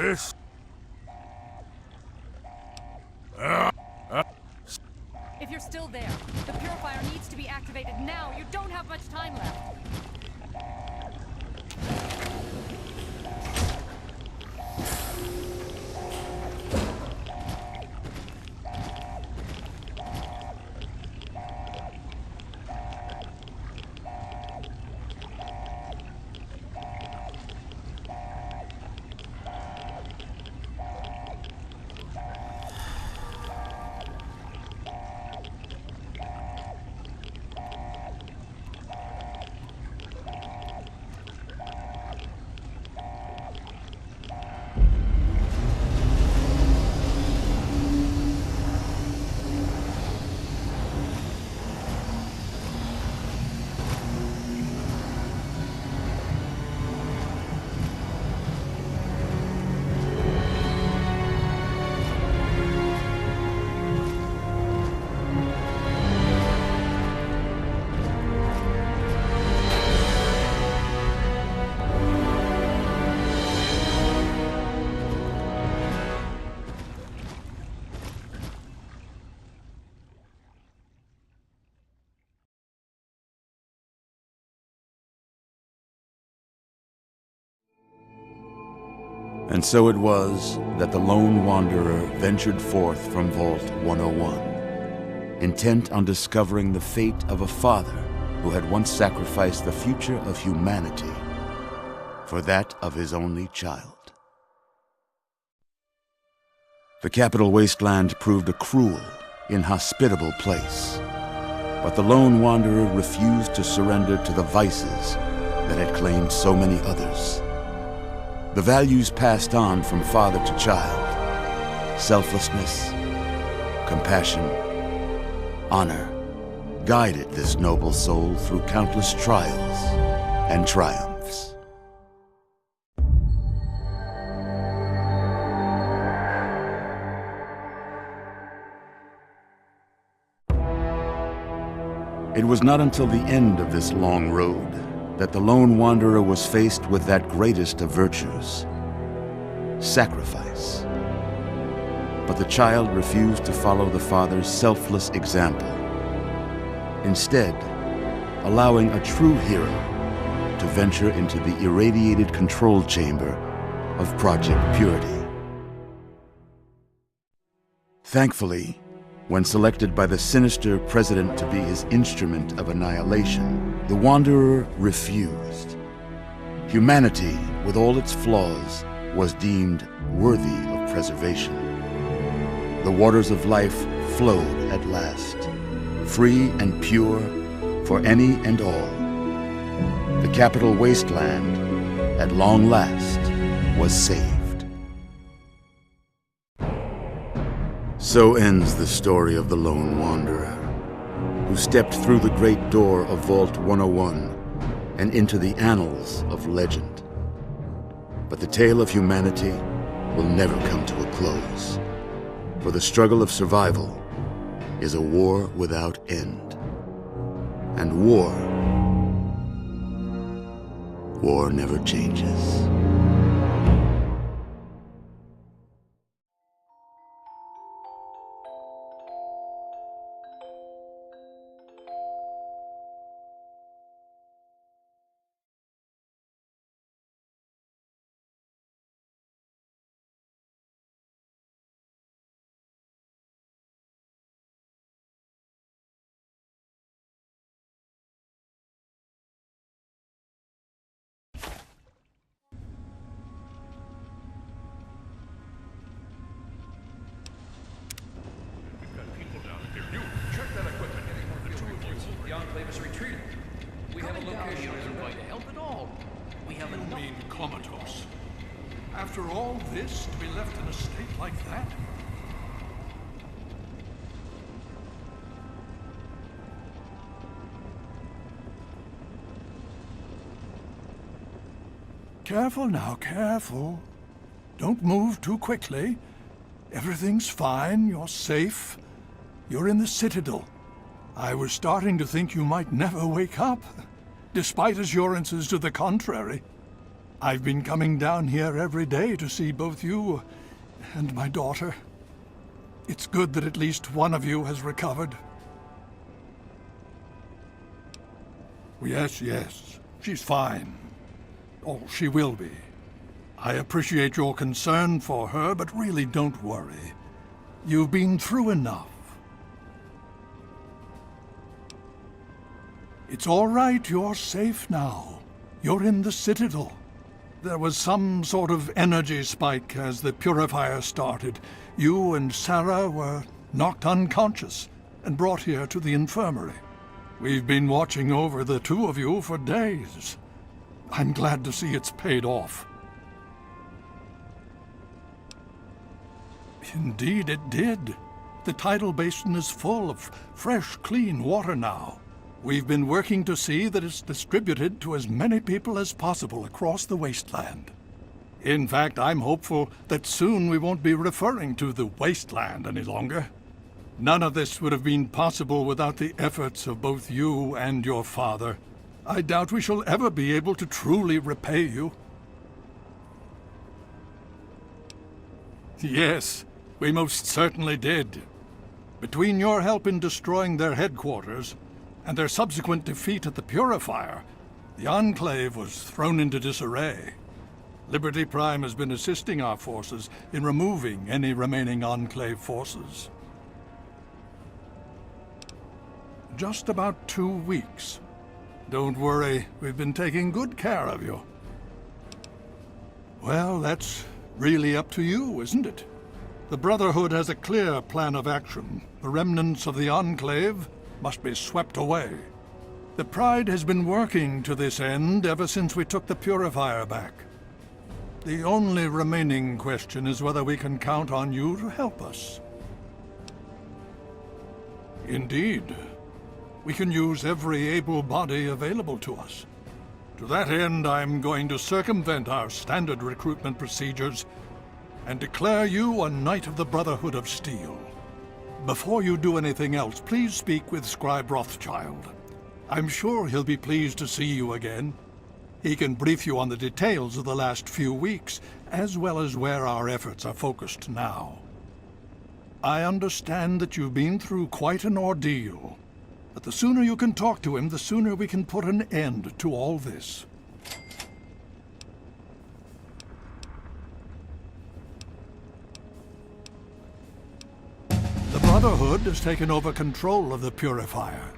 This... If you're still there, the purifier needs to be activated now. You don't have much time left. And so it was that the lone wanderer ventured forth from Vault 101, intent on discovering the fate of a father who had once sacrificed the future of humanity for that of his only child. The capital wasteland proved a cruel, inhospitable place, but the lone wanderer refused to surrender to the vices that had claimed so many others. The values passed on from father to child, selflessness, compassion, honor, guided this noble soul through countless trials and triumphs. It was not until the end of this long road that the lone wanderer was faced with that greatest of virtues, sacrifice. But the child refused to follow the father's selfless example, instead allowing a true hero to venture into the irradiated control chamber of Project Purity. Thankfully, when selected by the sinister president to be his instrument of annihilation, the Wanderer refused. Humanity, with all its flaws, was deemed worthy of preservation. The waters of life flowed at last, free and pure for any and all. The capital wasteland, at long last, was saved. So ends the story of the lone wanderer, who stepped through the great door of Vault 101 and into the annals of legend. But the tale of humanity will never come to a close, for the struggle of survival is a war without end. And war never changes. The Enclave is retreating. We have a location isn't going to help at all. We have enough. You mean comatose? After all this, to be left in a state like that? Careful now, careful. Don't move too quickly. Everything's fine, you're safe. You're in the Citadel. I was starting to think you might never wake up, despite assurances to the contrary. I've been coming down here every day to see both you and my daughter. It's good that at least one of you has recovered. Yes. She's fine. Oh, she will be. I appreciate your concern for her, but really don't worry. You've been through enough. It's all right, you're safe now. You're in the Citadel. There was some sort of energy spike as the purifier started. You and Sarah were knocked unconscious and brought here to the infirmary. We've been watching over the two of you for days. I'm glad to see it's paid off. Indeed it did. The tidal basin is full of fresh, clean water now. We've been working to see that it's distributed to as many people as possible across the wasteland. In fact, I'm hopeful that soon we won't be referring to the wasteland any longer. None of this would have been possible without the efforts of both you and your father. I doubt we shall ever be able to truly repay you. Yes, we most certainly did. Between your help in destroying their headquarters and their subsequent defeat at the Purifier, the Enclave was thrown into disarray. Liberty Prime has been assisting our forces in removing any remaining Enclave forces. Just about 2 weeks. Don't worry, we've been taking good care of you. Well, that's really up to you, isn't it? The Brotherhood has a clear plan of action. The remnants of the Enclave must be swept away. The Pride has been working to this end ever since we took the Purifier back. The only remaining question is whether we can count on you to help us. Indeed. We can use every able body available to us. To that end, I'm going to circumvent our standard recruitment procedures and declare you a Knight of the Brotherhood of Steel. Before you do anything else, please speak with Scribe Rothschild. I'm sure he'll be pleased to see you again. He can brief you on the details of the last few weeks, as well as where our efforts are focused now. I understand that you've been through quite an ordeal. But the sooner you can talk to him, the sooner we can put an end to all this. The Brotherhood has taken over control of the Purifier,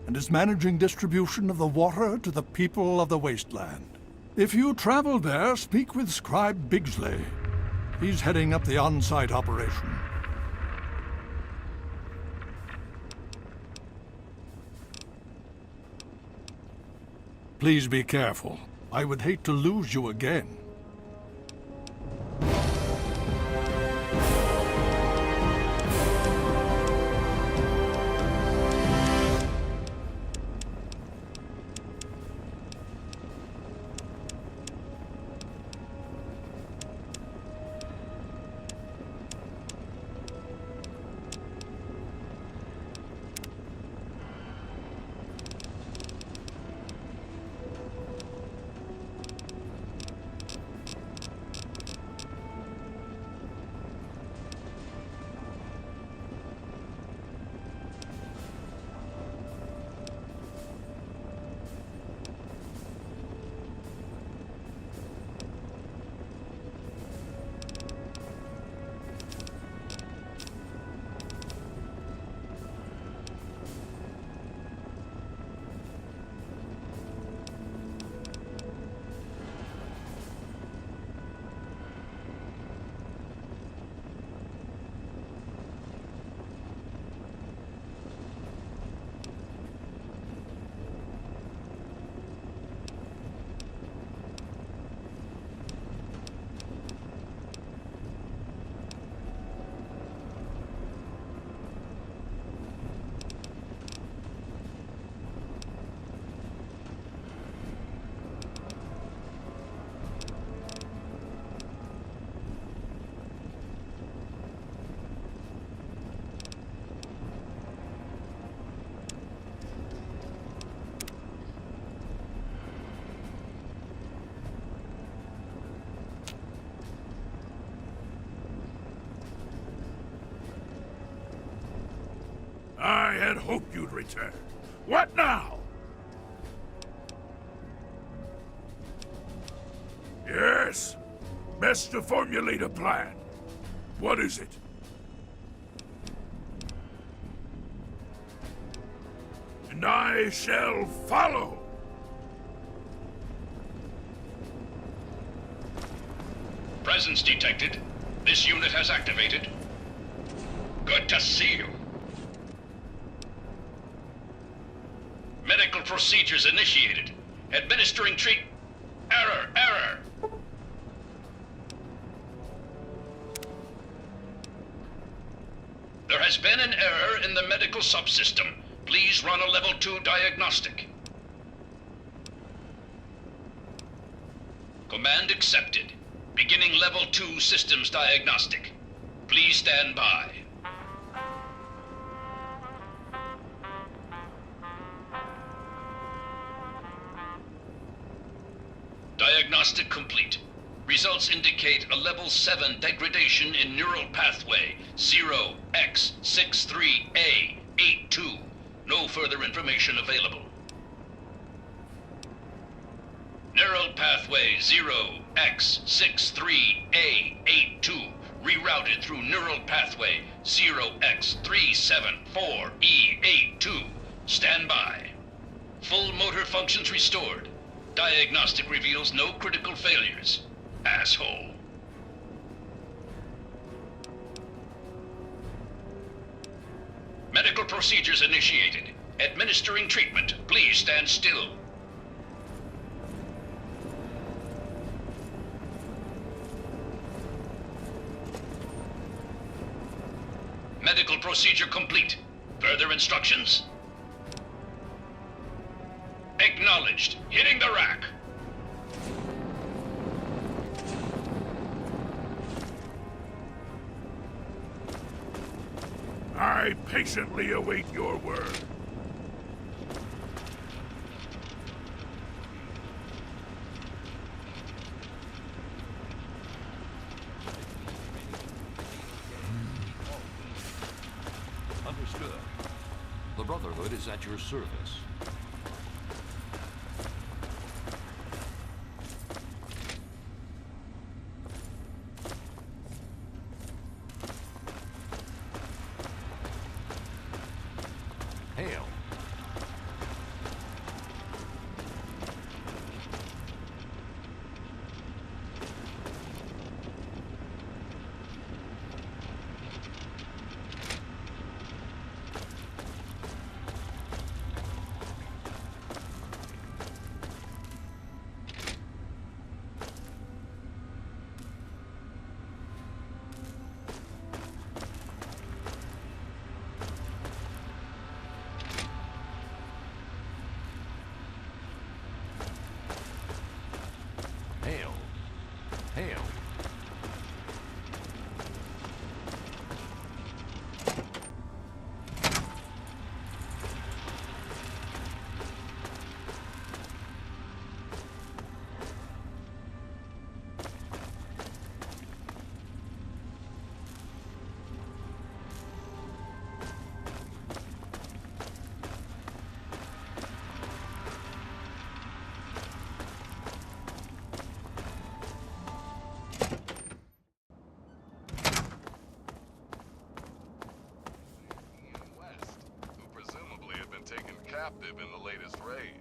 and is managing distribution of the water to the people of the wasteland. If you travel there, speak with Scribe Bigsley. He's heading up the on-site operation. Please be careful. I would hate to lose you again. I had hoped you'd return. What now? Yes? Best to formulate a plan. What is it? And I shall follow. Presence detected. This unit has activated. Good to see you. Medical procedures initiated. Administering Error! There has been an error in the medical subsystem. Please run a level 2 diagnostic. Command accepted. Beginning level 2 systems diagnostic. Please stand by. Diagnostic complete. Results indicate a level 7 degradation in neural pathway 0x63A82. No further information available. Neural pathway 0x63A82 rerouted through neural pathway 0x374E82. Stand by. Full motor functions restored. Diagnostic reveals no critical failures. Asshole. Medical procedures initiated. Administering treatment. Please stand still. Medical procedure complete. Further instructions? Acknowledged. Hitting the rack. I patiently await your word. Understood. The Brotherhood is at your service. Hail. Hail. Hail. Taken captive in the latest raid.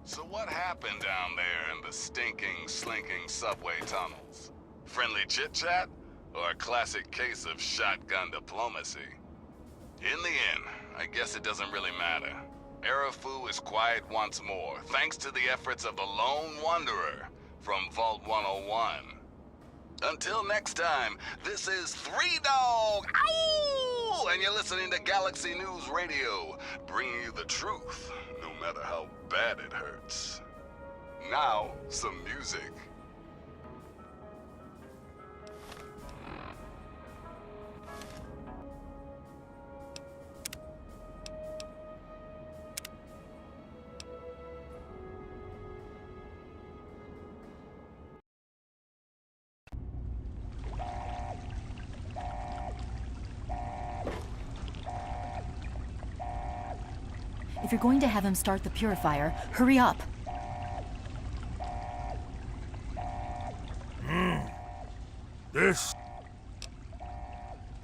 So what happened down there in the stinking, slinking subway tunnels? Friendly chit-chat? Or a classic case of shotgun diplomacy? In the end, I guess it doesn't really matter. Arafu is quiet once more, thanks to the efforts of the Lone Wanderer from Vault 101. Until next time, this is 3Dog! Ow! And you're listening to Galaxy News Radio, bringing you the truth, no matter how bad it hurts. Now, some music. If you're going to have him start the purifier, hurry up. This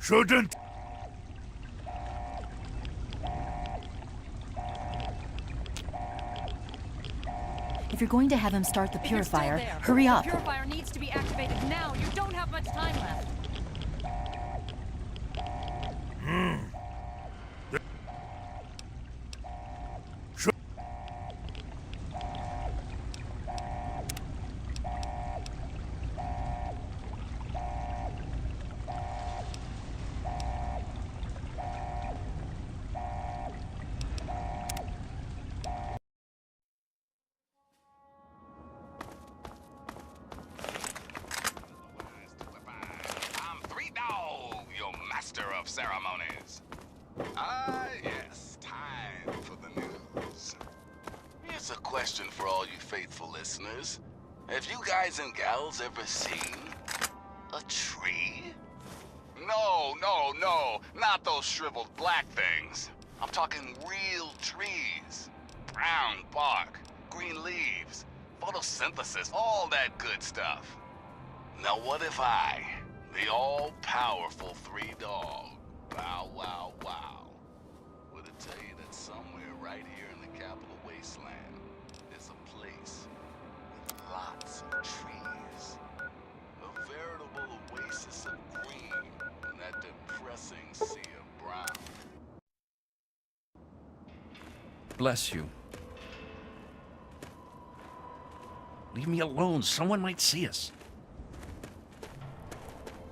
shouldn't. If you're going to have him start the purifier, hurry up. The purifier needs to be activated now. You don't have much time left. Of ceremonies. Ah, yes, time for the news. Here's a question for all you faithful listeners. Have you guys and gals ever seen a tree? No, not those shriveled black things. I'm talking real trees. Brown bark, green leaves, photosynthesis, all that good stuff. Now what if I, the all-powerful three-dog, Bow Wow Wow, would it tell you that somewhere right here in the capital wasteland is a place with lots of trees? A veritable oasis of green in that depressing sea of brown. Bless you. Leave me alone. Someone might see us.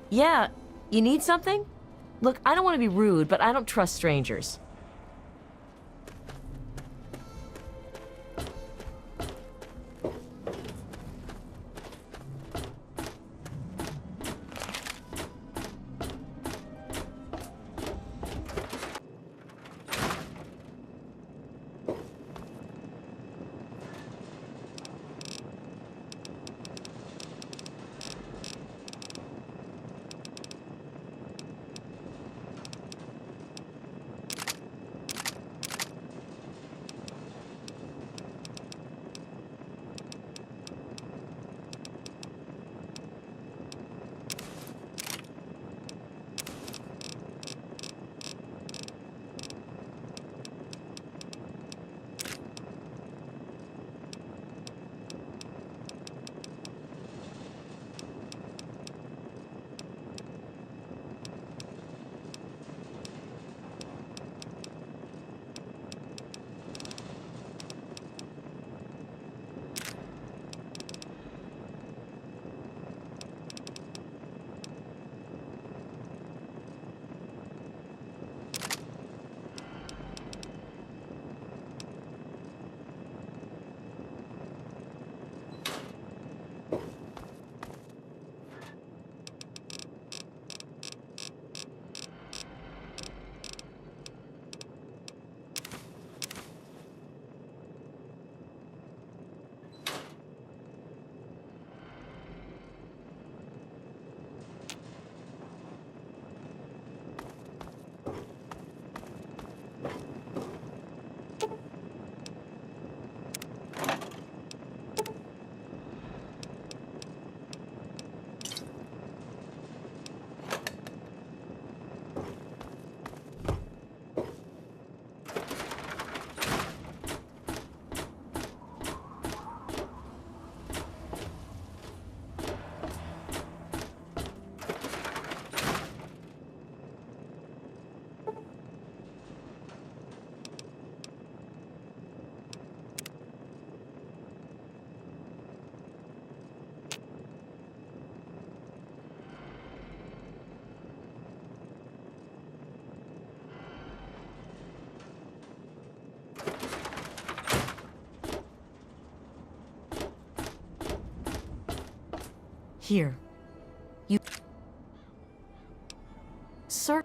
Yeah, you need something? Look, I don't want to be rude, but I don't trust strangers. Here. You... Sir...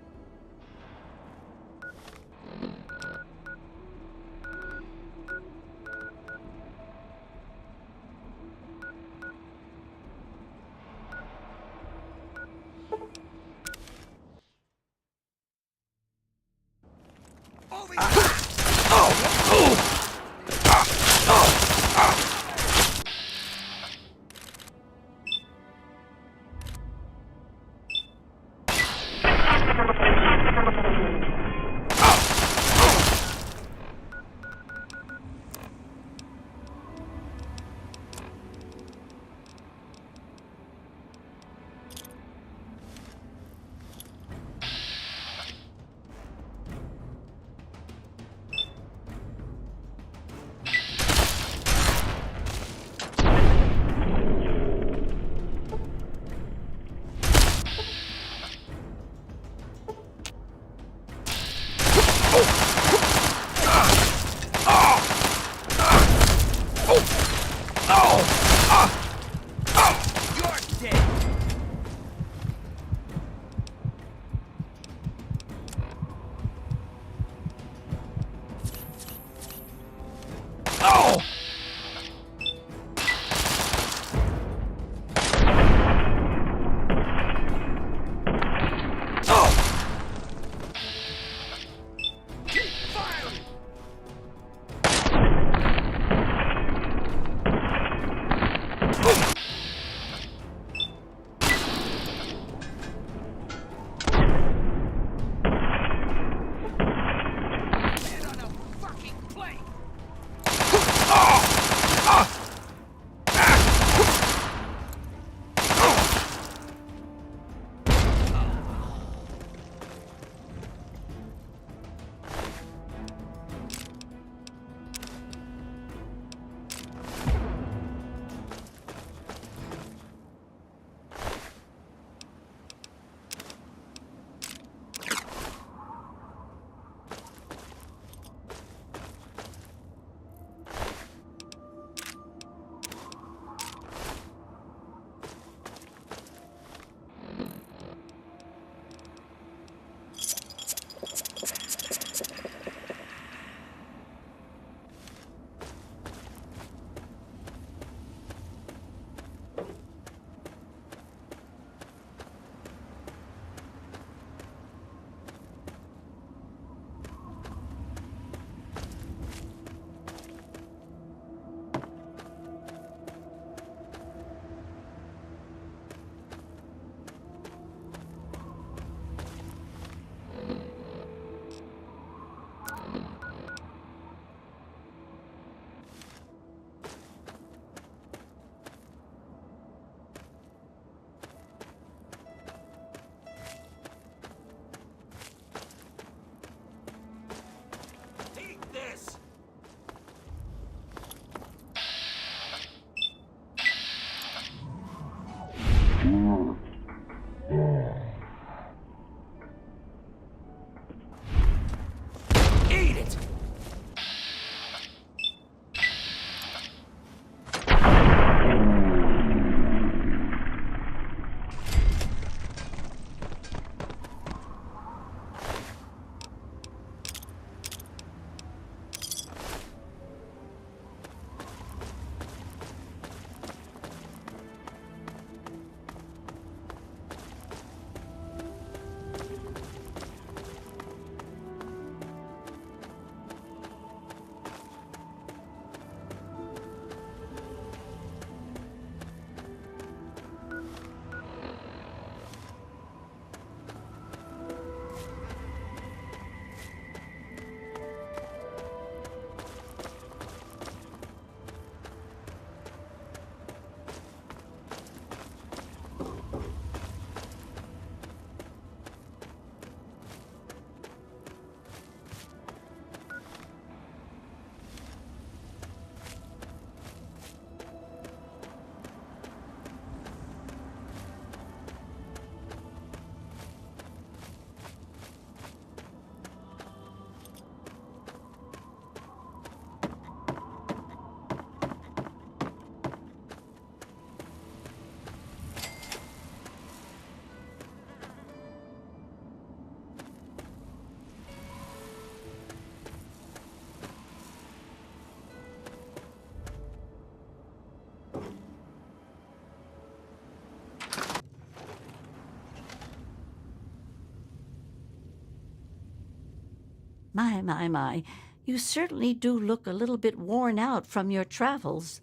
My. You certainly do look a little bit worn out from your travels.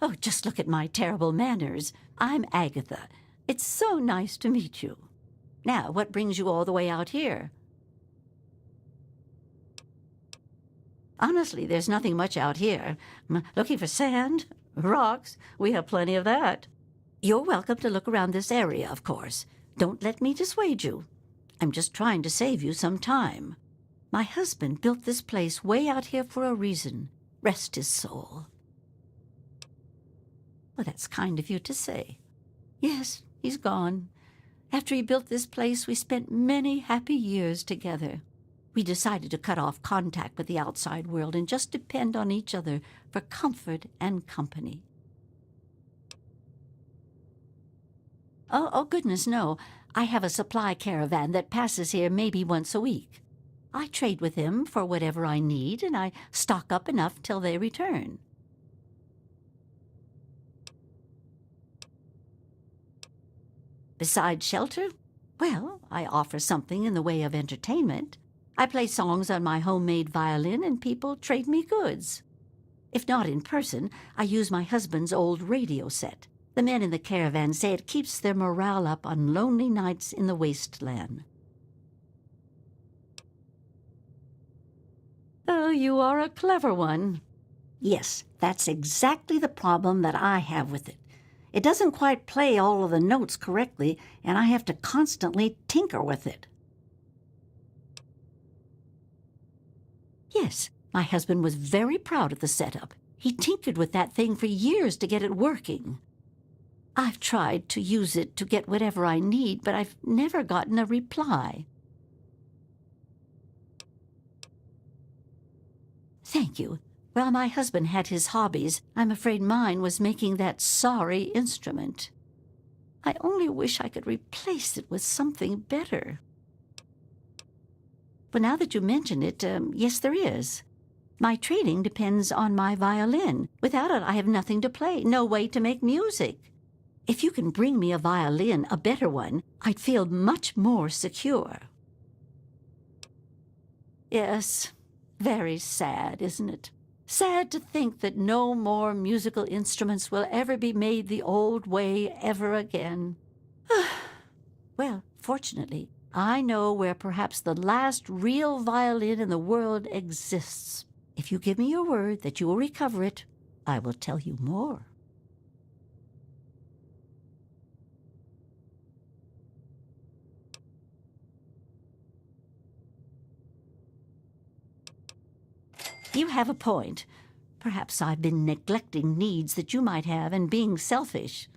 Oh, just look at my terrible manners. I'm Agatha. It's so nice to meet you. Now, what brings you all the way out here? Honestly, there's nothing much out here. Looking for sand? Rocks? We have plenty of that. You're welcome to look around this area, of course. Don't let me dissuade you. I'm just trying to save you some time. My husband built this place way out here for a reason. Rest his soul. Well, that's kind of you to say. Yes, he's gone. After he built this place, we spent many happy years together. We decided to cut off contact with the outside world and just depend on each other for comfort and company. Oh, goodness, no. I have a supply caravan that passes here maybe once a week. I trade with him for whatever I need, and I stock up enough till they return. Besides shelter, well, I offer something in the way of entertainment. I play songs on my homemade violin, and people trade me goods. If not in person, I use my husband's old radio set. The men in the caravan say it keeps their morale up on lonely nights in the wasteland. Oh, you are a clever one. Yes, that's exactly the problem that I have with it. It doesn't quite play all of the notes correctly, and I have to constantly tinker with it. Yes, my husband was very proud of the setup. He tinkered with that thing for years to get it working. I've tried to use it to get whatever I need, but I've never gotten a reply. Thank you. Well, my husband had his hobbies. I'm afraid mine was making that sorry instrument. I only wish I could replace it with something better. But now that you mention it, yes, there is. My trading depends on my violin. Without it, I have nothing to play, no way to make music. If you can bring me a violin, a better one, I'd feel much more secure. Yes, very sad, isn't it? Sad to think that no more musical instruments will ever be made the old way ever again. Well, fortunately, I know where perhaps the last real violin in the world exists. If you give me your word that you will recover it, I will tell you more. You have a point. Perhaps I've been neglecting needs that you might have and being selfish.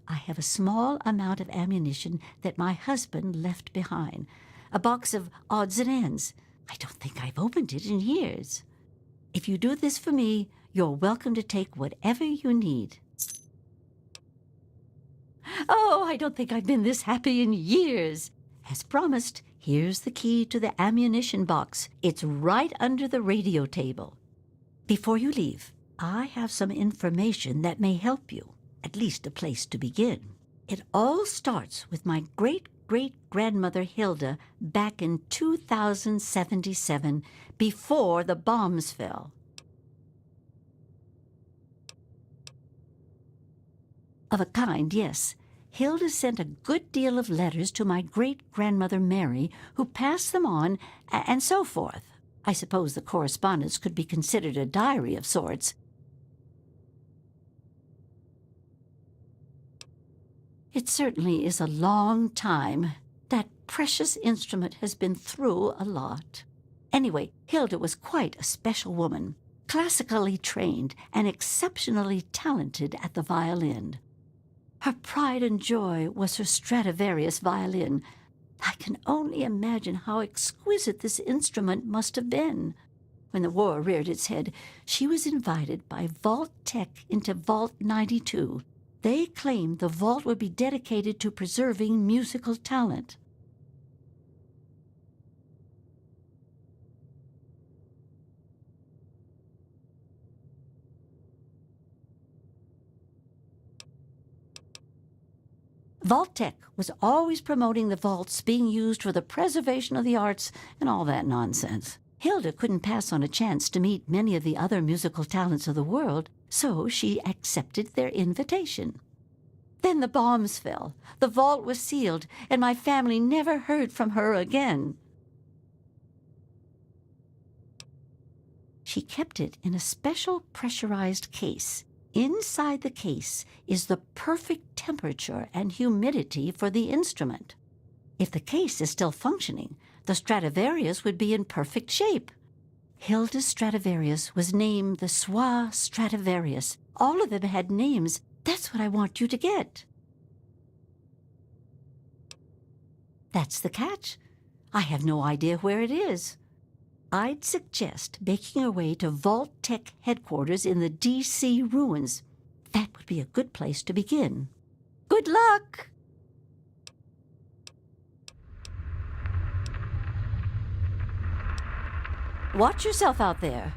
I have a small amount of ammunition that my husband left behind. A box of odds and ends. I don't think I've opened it in years. If you do this for me, you're welcome to take whatever you need. Oh, I don't think I've been this happy in years. As promised, here's the key to the ammunition box. It's right under the radio table. Before you leave, I have some information that may help you, at least a place to begin. It all starts with my great-great-grandmother Hilda back in 2077, before the bombs fell. Of a kind, yes. Hilda sent a good deal of letters to my great-grandmother Mary, who passed them on, and so forth. I suppose the correspondence could be considered a diary of sorts. It certainly is a long time. That precious instrument has been through a lot. Anyway, Hilda was quite a special woman, classically trained and exceptionally talented at the violin. Her pride and joy was her Stradivarius violin. I can only imagine how exquisite this instrument must have been. When the war reared its head, she was invited by Vault Tech into Vault 92. They claimed the vault would be dedicated to preserving musical talent. Vault-Tec was always promoting the vaults being used for the preservation of the arts and all that nonsense. Hilda couldn't pass on a chance to meet many of the other musical talents of the world, so she accepted their invitation. Then the bombs fell, the vault was sealed, and my family never heard from her again. She kept it in a special pressurized case. Inside the case is the perfect temperature and humidity for the instrument. If the case is still functioning, the Stradivarius would be in perfect shape. Hilda's Stradivarius was named the Swa Stradivarius. All of them had names. That's what I want you to get. That's the catch. I have no idea where it is. I'd suggest making your way to Vault Tech headquarters in the D.C. ruins. That would be a good place to begin. Good luck! Watch yourself out there.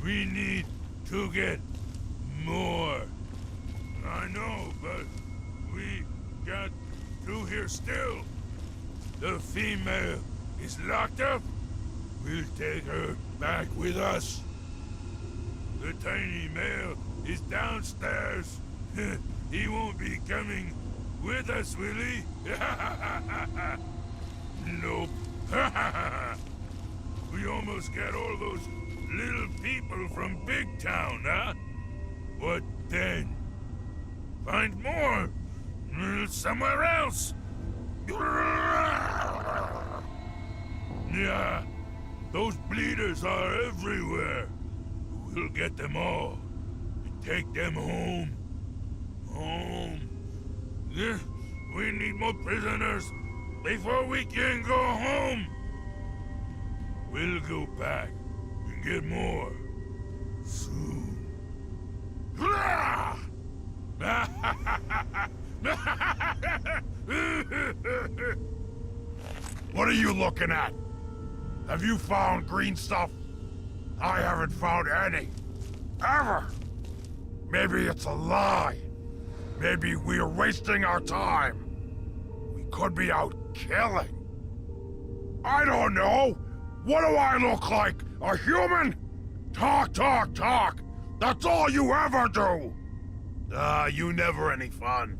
We need to get more. I know, but we got through here still. The female is locked up. We'll take her back with us. The tiny male is downstairs. He won't be coming with us, will he? Nope. We almost got all those little people from Big Town, huh? What then? Find more? Somewhere else? Yeah, those bleeders are everywhere. We'll get them all and take them home. Home. We need more prisoners before we can go home. We'll go back and get more soon. What are you looking at? Have you found green stuff? I haven't found any. Ever. Maybe it's a lie. Maybe we're wasting our time. We could be out killing. I don't know. What do I look like? A human? Talk, talk, talk. That's all you ever do. You never any fun.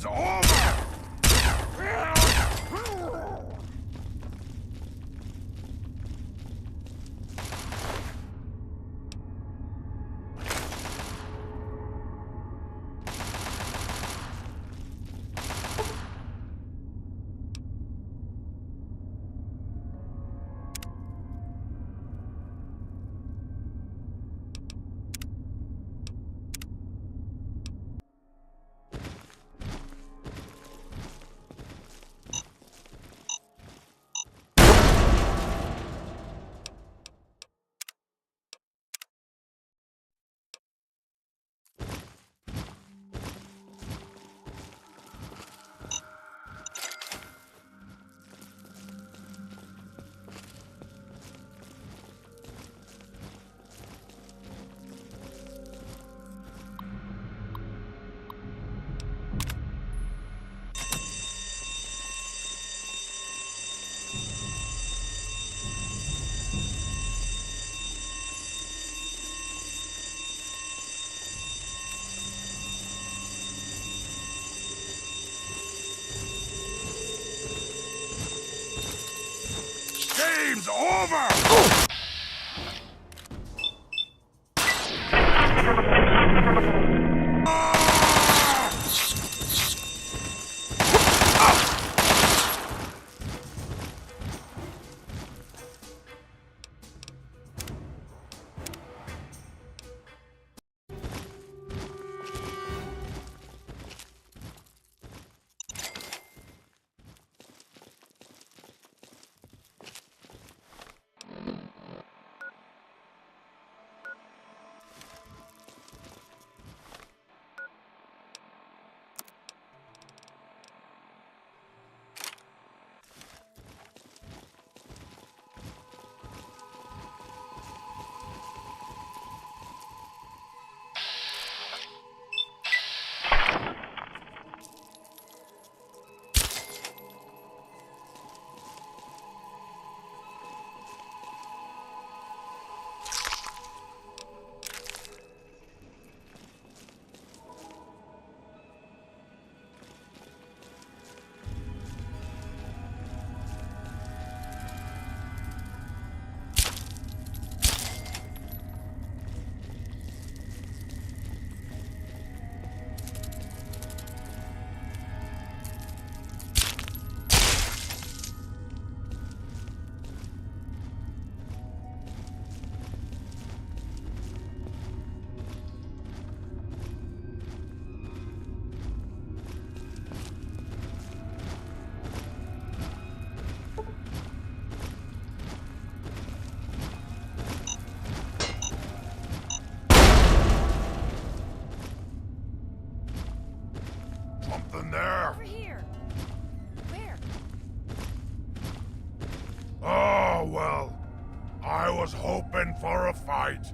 Game's over! Game's over! Something there. Over here. Where? Oh, well. I was hoping for a fight.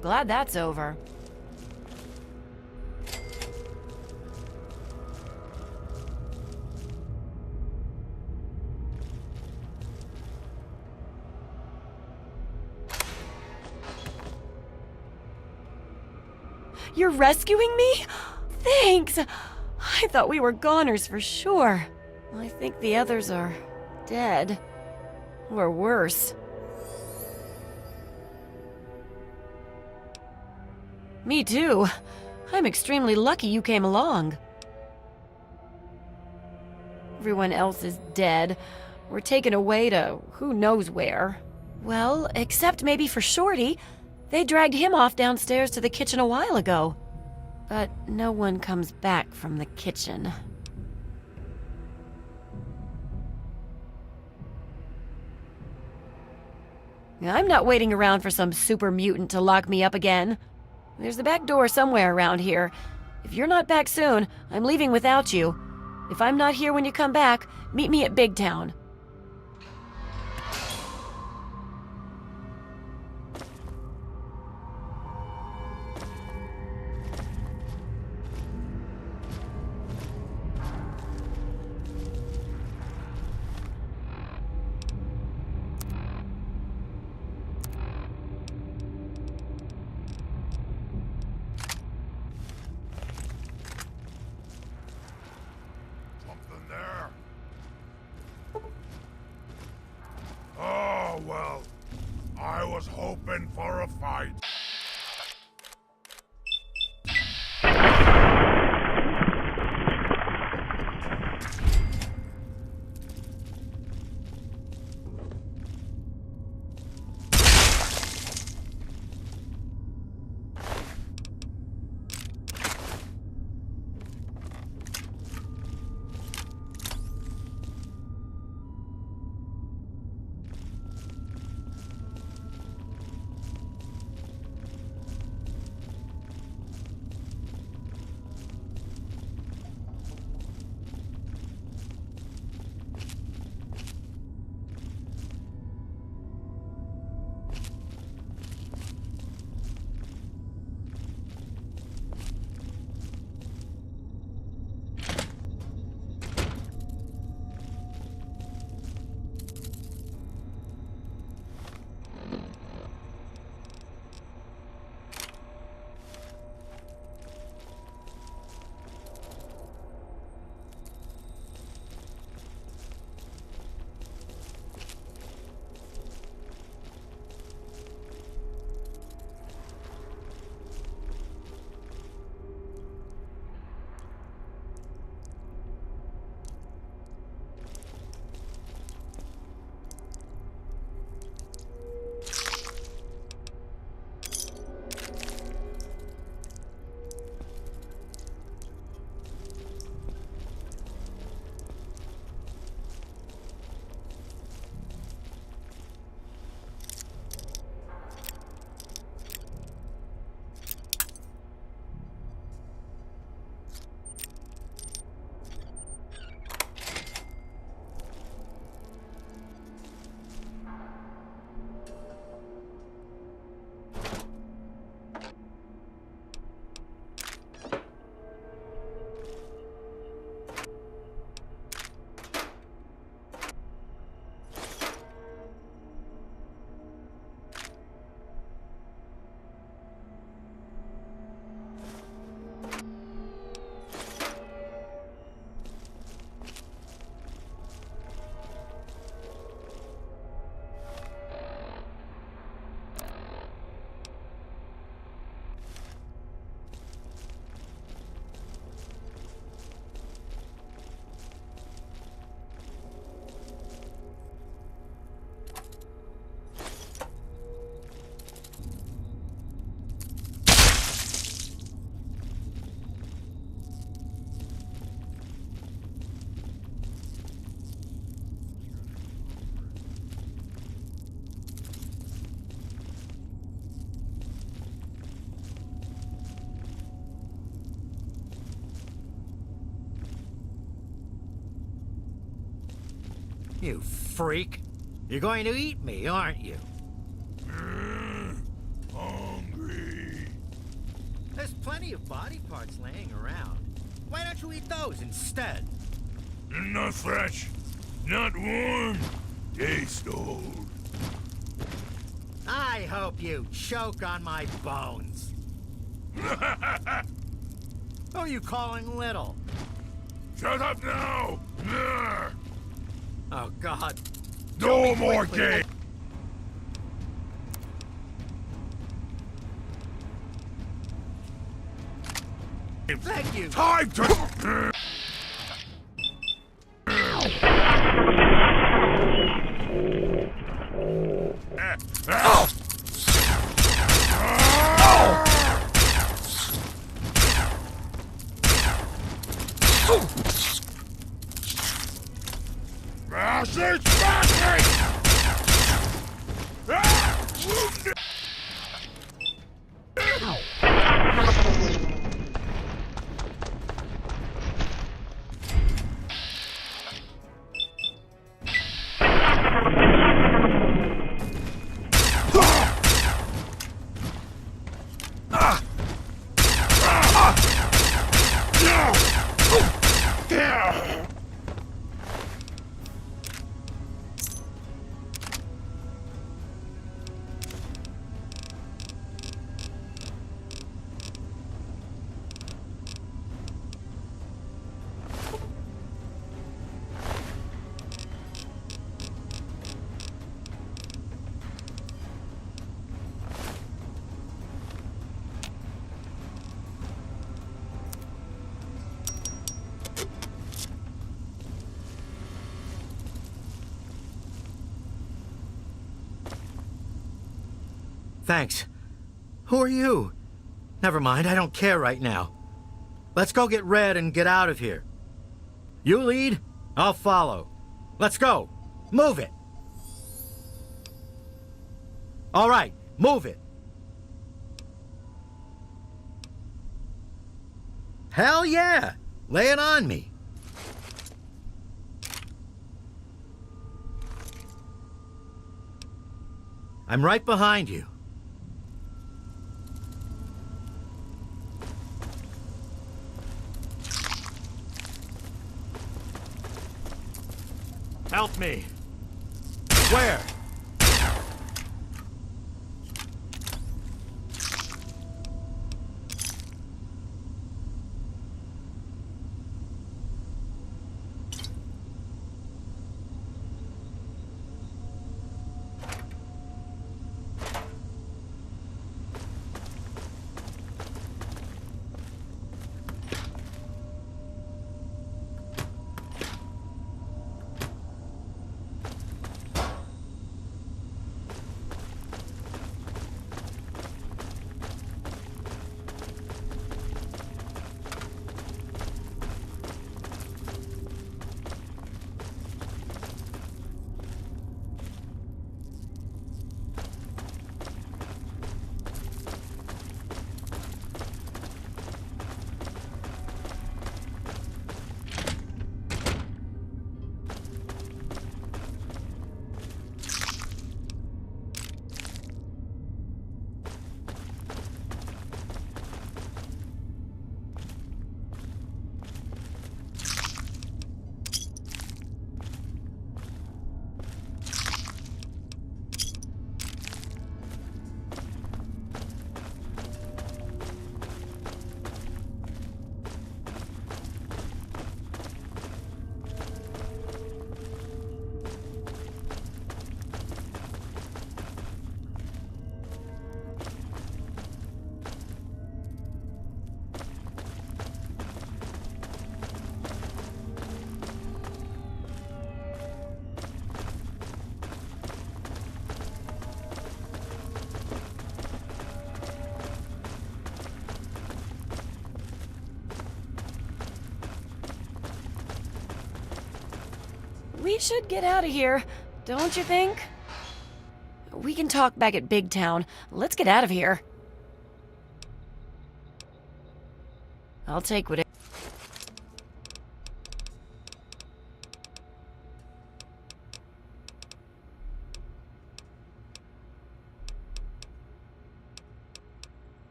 I'm glad that's over. You're rescuing me? Thanks! I thought we were goners for sure. I think the others are dead. Or worse. Me too. I'm extremely lucky you came along. Everyone else is dead. We're taken away to who knows where. Well, except maybe for Shorty. They dragged him off downstairs to the kitchen a while ago. But no one comes back from the kitchen. I'm not waiting around for some super mutant to lock me up again. There's the back door somewhere around here. If you're not back soon, I'm leaving without you. If I'm not here when you come back, meet me at Big Town. Oh, well, I was hoping for a fight. You freak. You're going to eat me, aren't you? Hungry. plenty of body parts laying around. Why don't you eat those instead? They're not fresh. Not warm. Taste old. I hope you choke on my bones. Who are you calling little? Shut up now! Oh, God. No more games! Thank you. Time to... Message! Thanks. Who are you? Never mind, I don't care right now. Let's go get Red and get out of here. You lead, I'll follow. Let's go. Move it. All right, move it. Hell yeah! Lay it on me. I'm right behind you. Help me. Where? We should get out of here, don't you think? We can talk back at Big Town. Let's get out of here. I'll take whatever.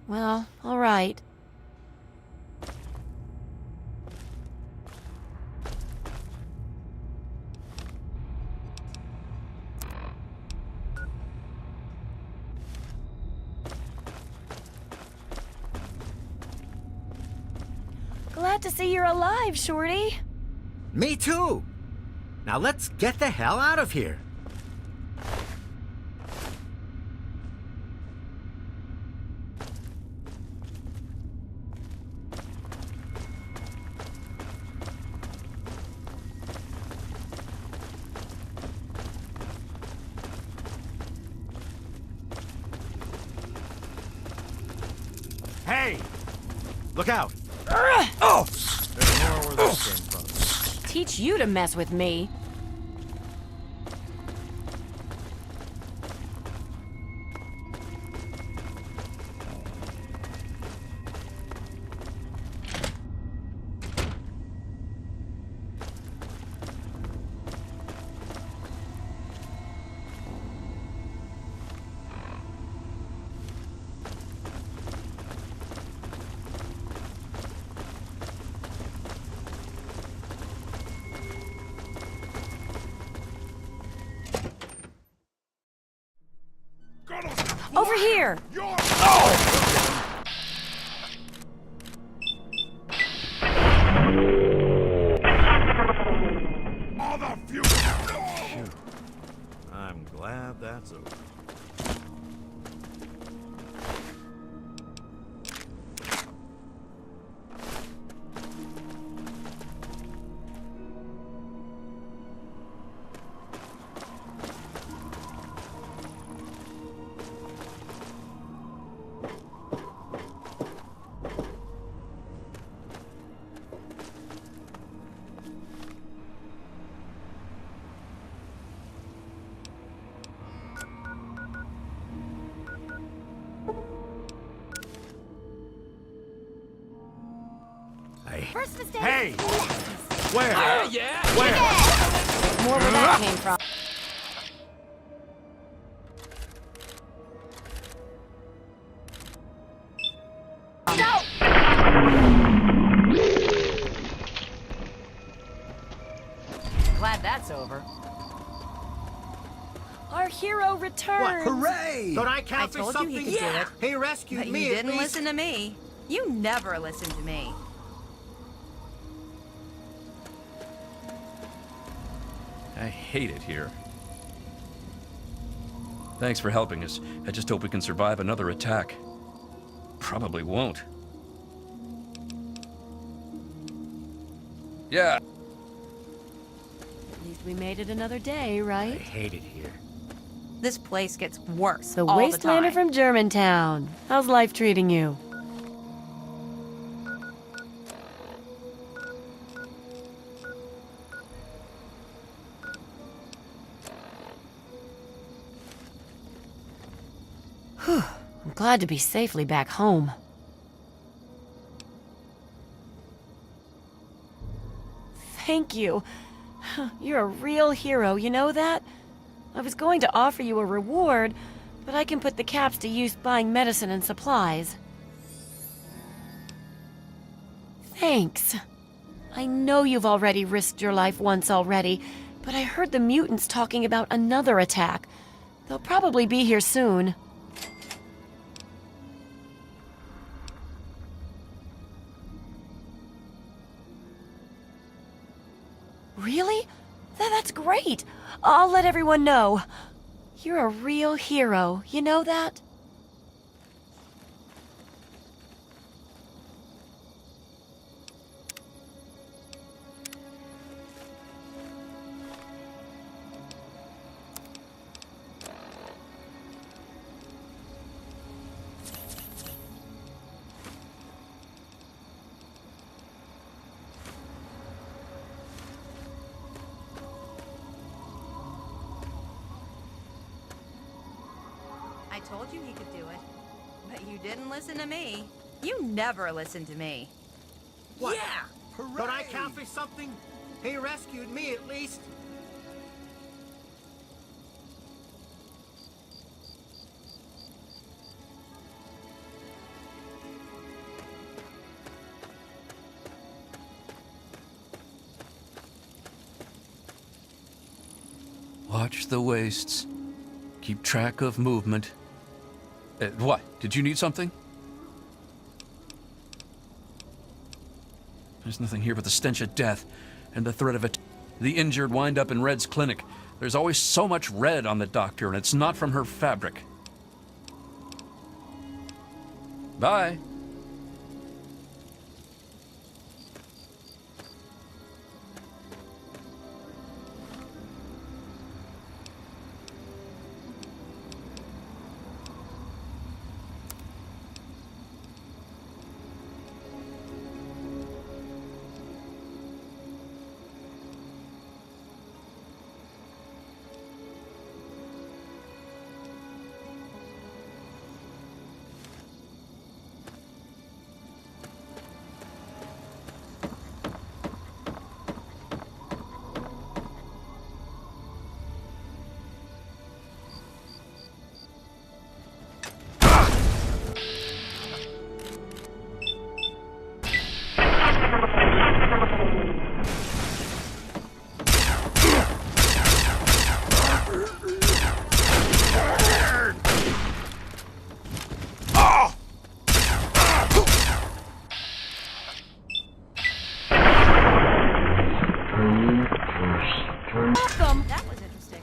Well, all right. Glad to see you're alive, Shorty. Me too. Now let's get the hell out of here. Hey! Look out! Oh! There's more where this came from. Teach you to mess with me. Over here! I'm glad that's over. First mistake. Hey! Where? Yeah. Where? More where that came from. Glad that's over. Our hero returns. What? Hooray! Don't I count for told you something? he could do it. He rescued But me you at didn't least. listen to me. You never listen to me. I hate it here. Thanks for helping us. I just hope we can survive another attack. Probably won't. Yeah. At least we made it another day, right? I hate it here. This place gets worse The all the Wastelander time. from Germantown. How's life treating you? Whew. I'm glad to be safely back home. Thank you. You're a real hero, you know that? I was going to offer you a reward, but I can put the caps to use buying medicine and supplies. Thanks. I know you've already risked your life once already, but I heard the mutants talking about another attack. They'll probably be here soon. Really? That's great. I'll let everyone know. You're a real hero, you know that? I told you he could do it. But you didn't listen to me. You never listen to me. What? Yeah! Don't I count for something? He rescued me at least. Watch the wastes. Keep track of movement. What? Did you need something? There's nothing here but the stench of death and the threat of it. The injured wind up in Red's clinic. There's always so much red on the doctor, and it's not from her fabric. Bye. That was interesting.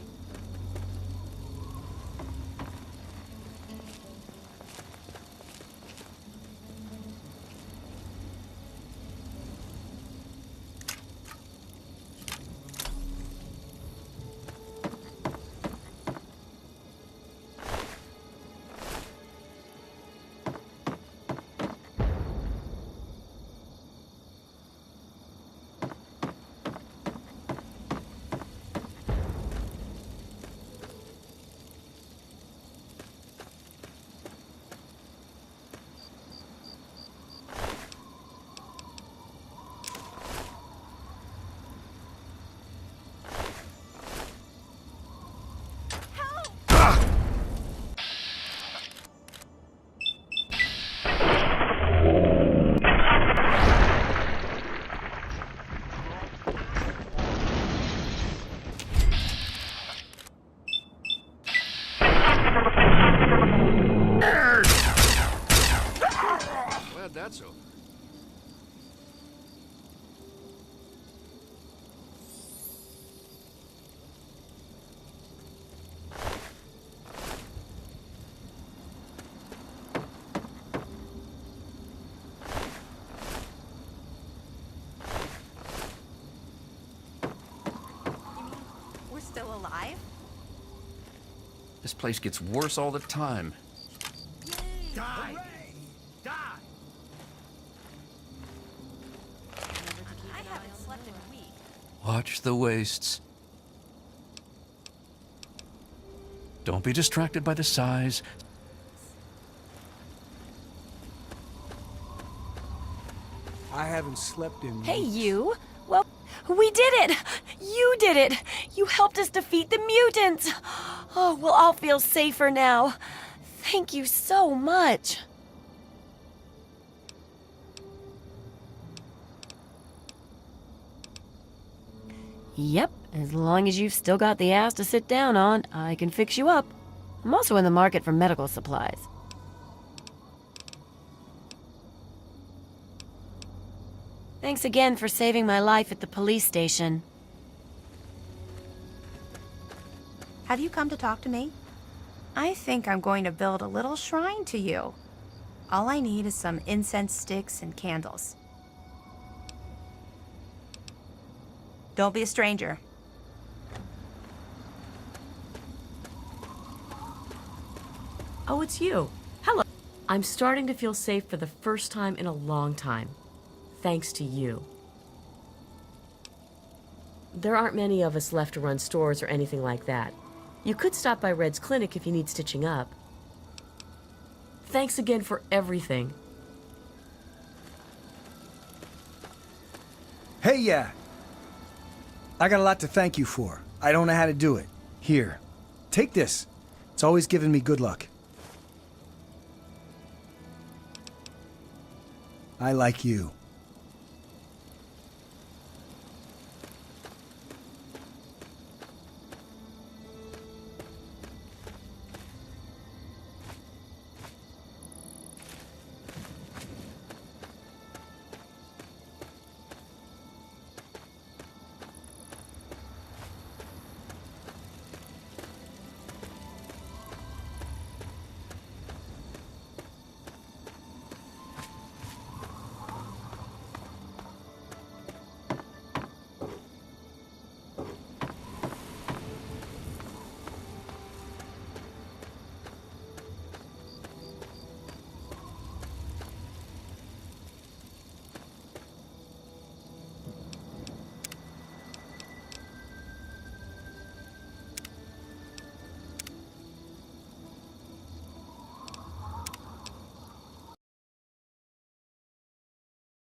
Glad that's over. We're still alive? This place gets worse all the time. Die! Die! I haven't slept in a week. Watch the wastes. Don't be distracted by the size. I haven't slept in Hey, weeks. you! Well, we did it! You did it! You helped us defeat the mutants! Oh, we'll all feel safer now. Thank you so much. Yep, as long as you've still got the ass to sit down on, I can fix you up. I'm also in the market for medical supplies. Thanks again for saving my life at the police station. Have you come to talk to me? I think I'm going to build a little shrine to you. All I need is some incense sticks and candles. Don't be a stranger. Oh, it's you. Hello. I'm starting to feel safe for the first time in a long time. Thanks to you. There aren't many of us left to run stores or anything like that. You could stop by Red's clinic if you need stitching up. Thanks again for everything. Hey, yeah. I got a lot to thank you for. I don't know how to do it. Here, take this. It's always given me good luck. I like you.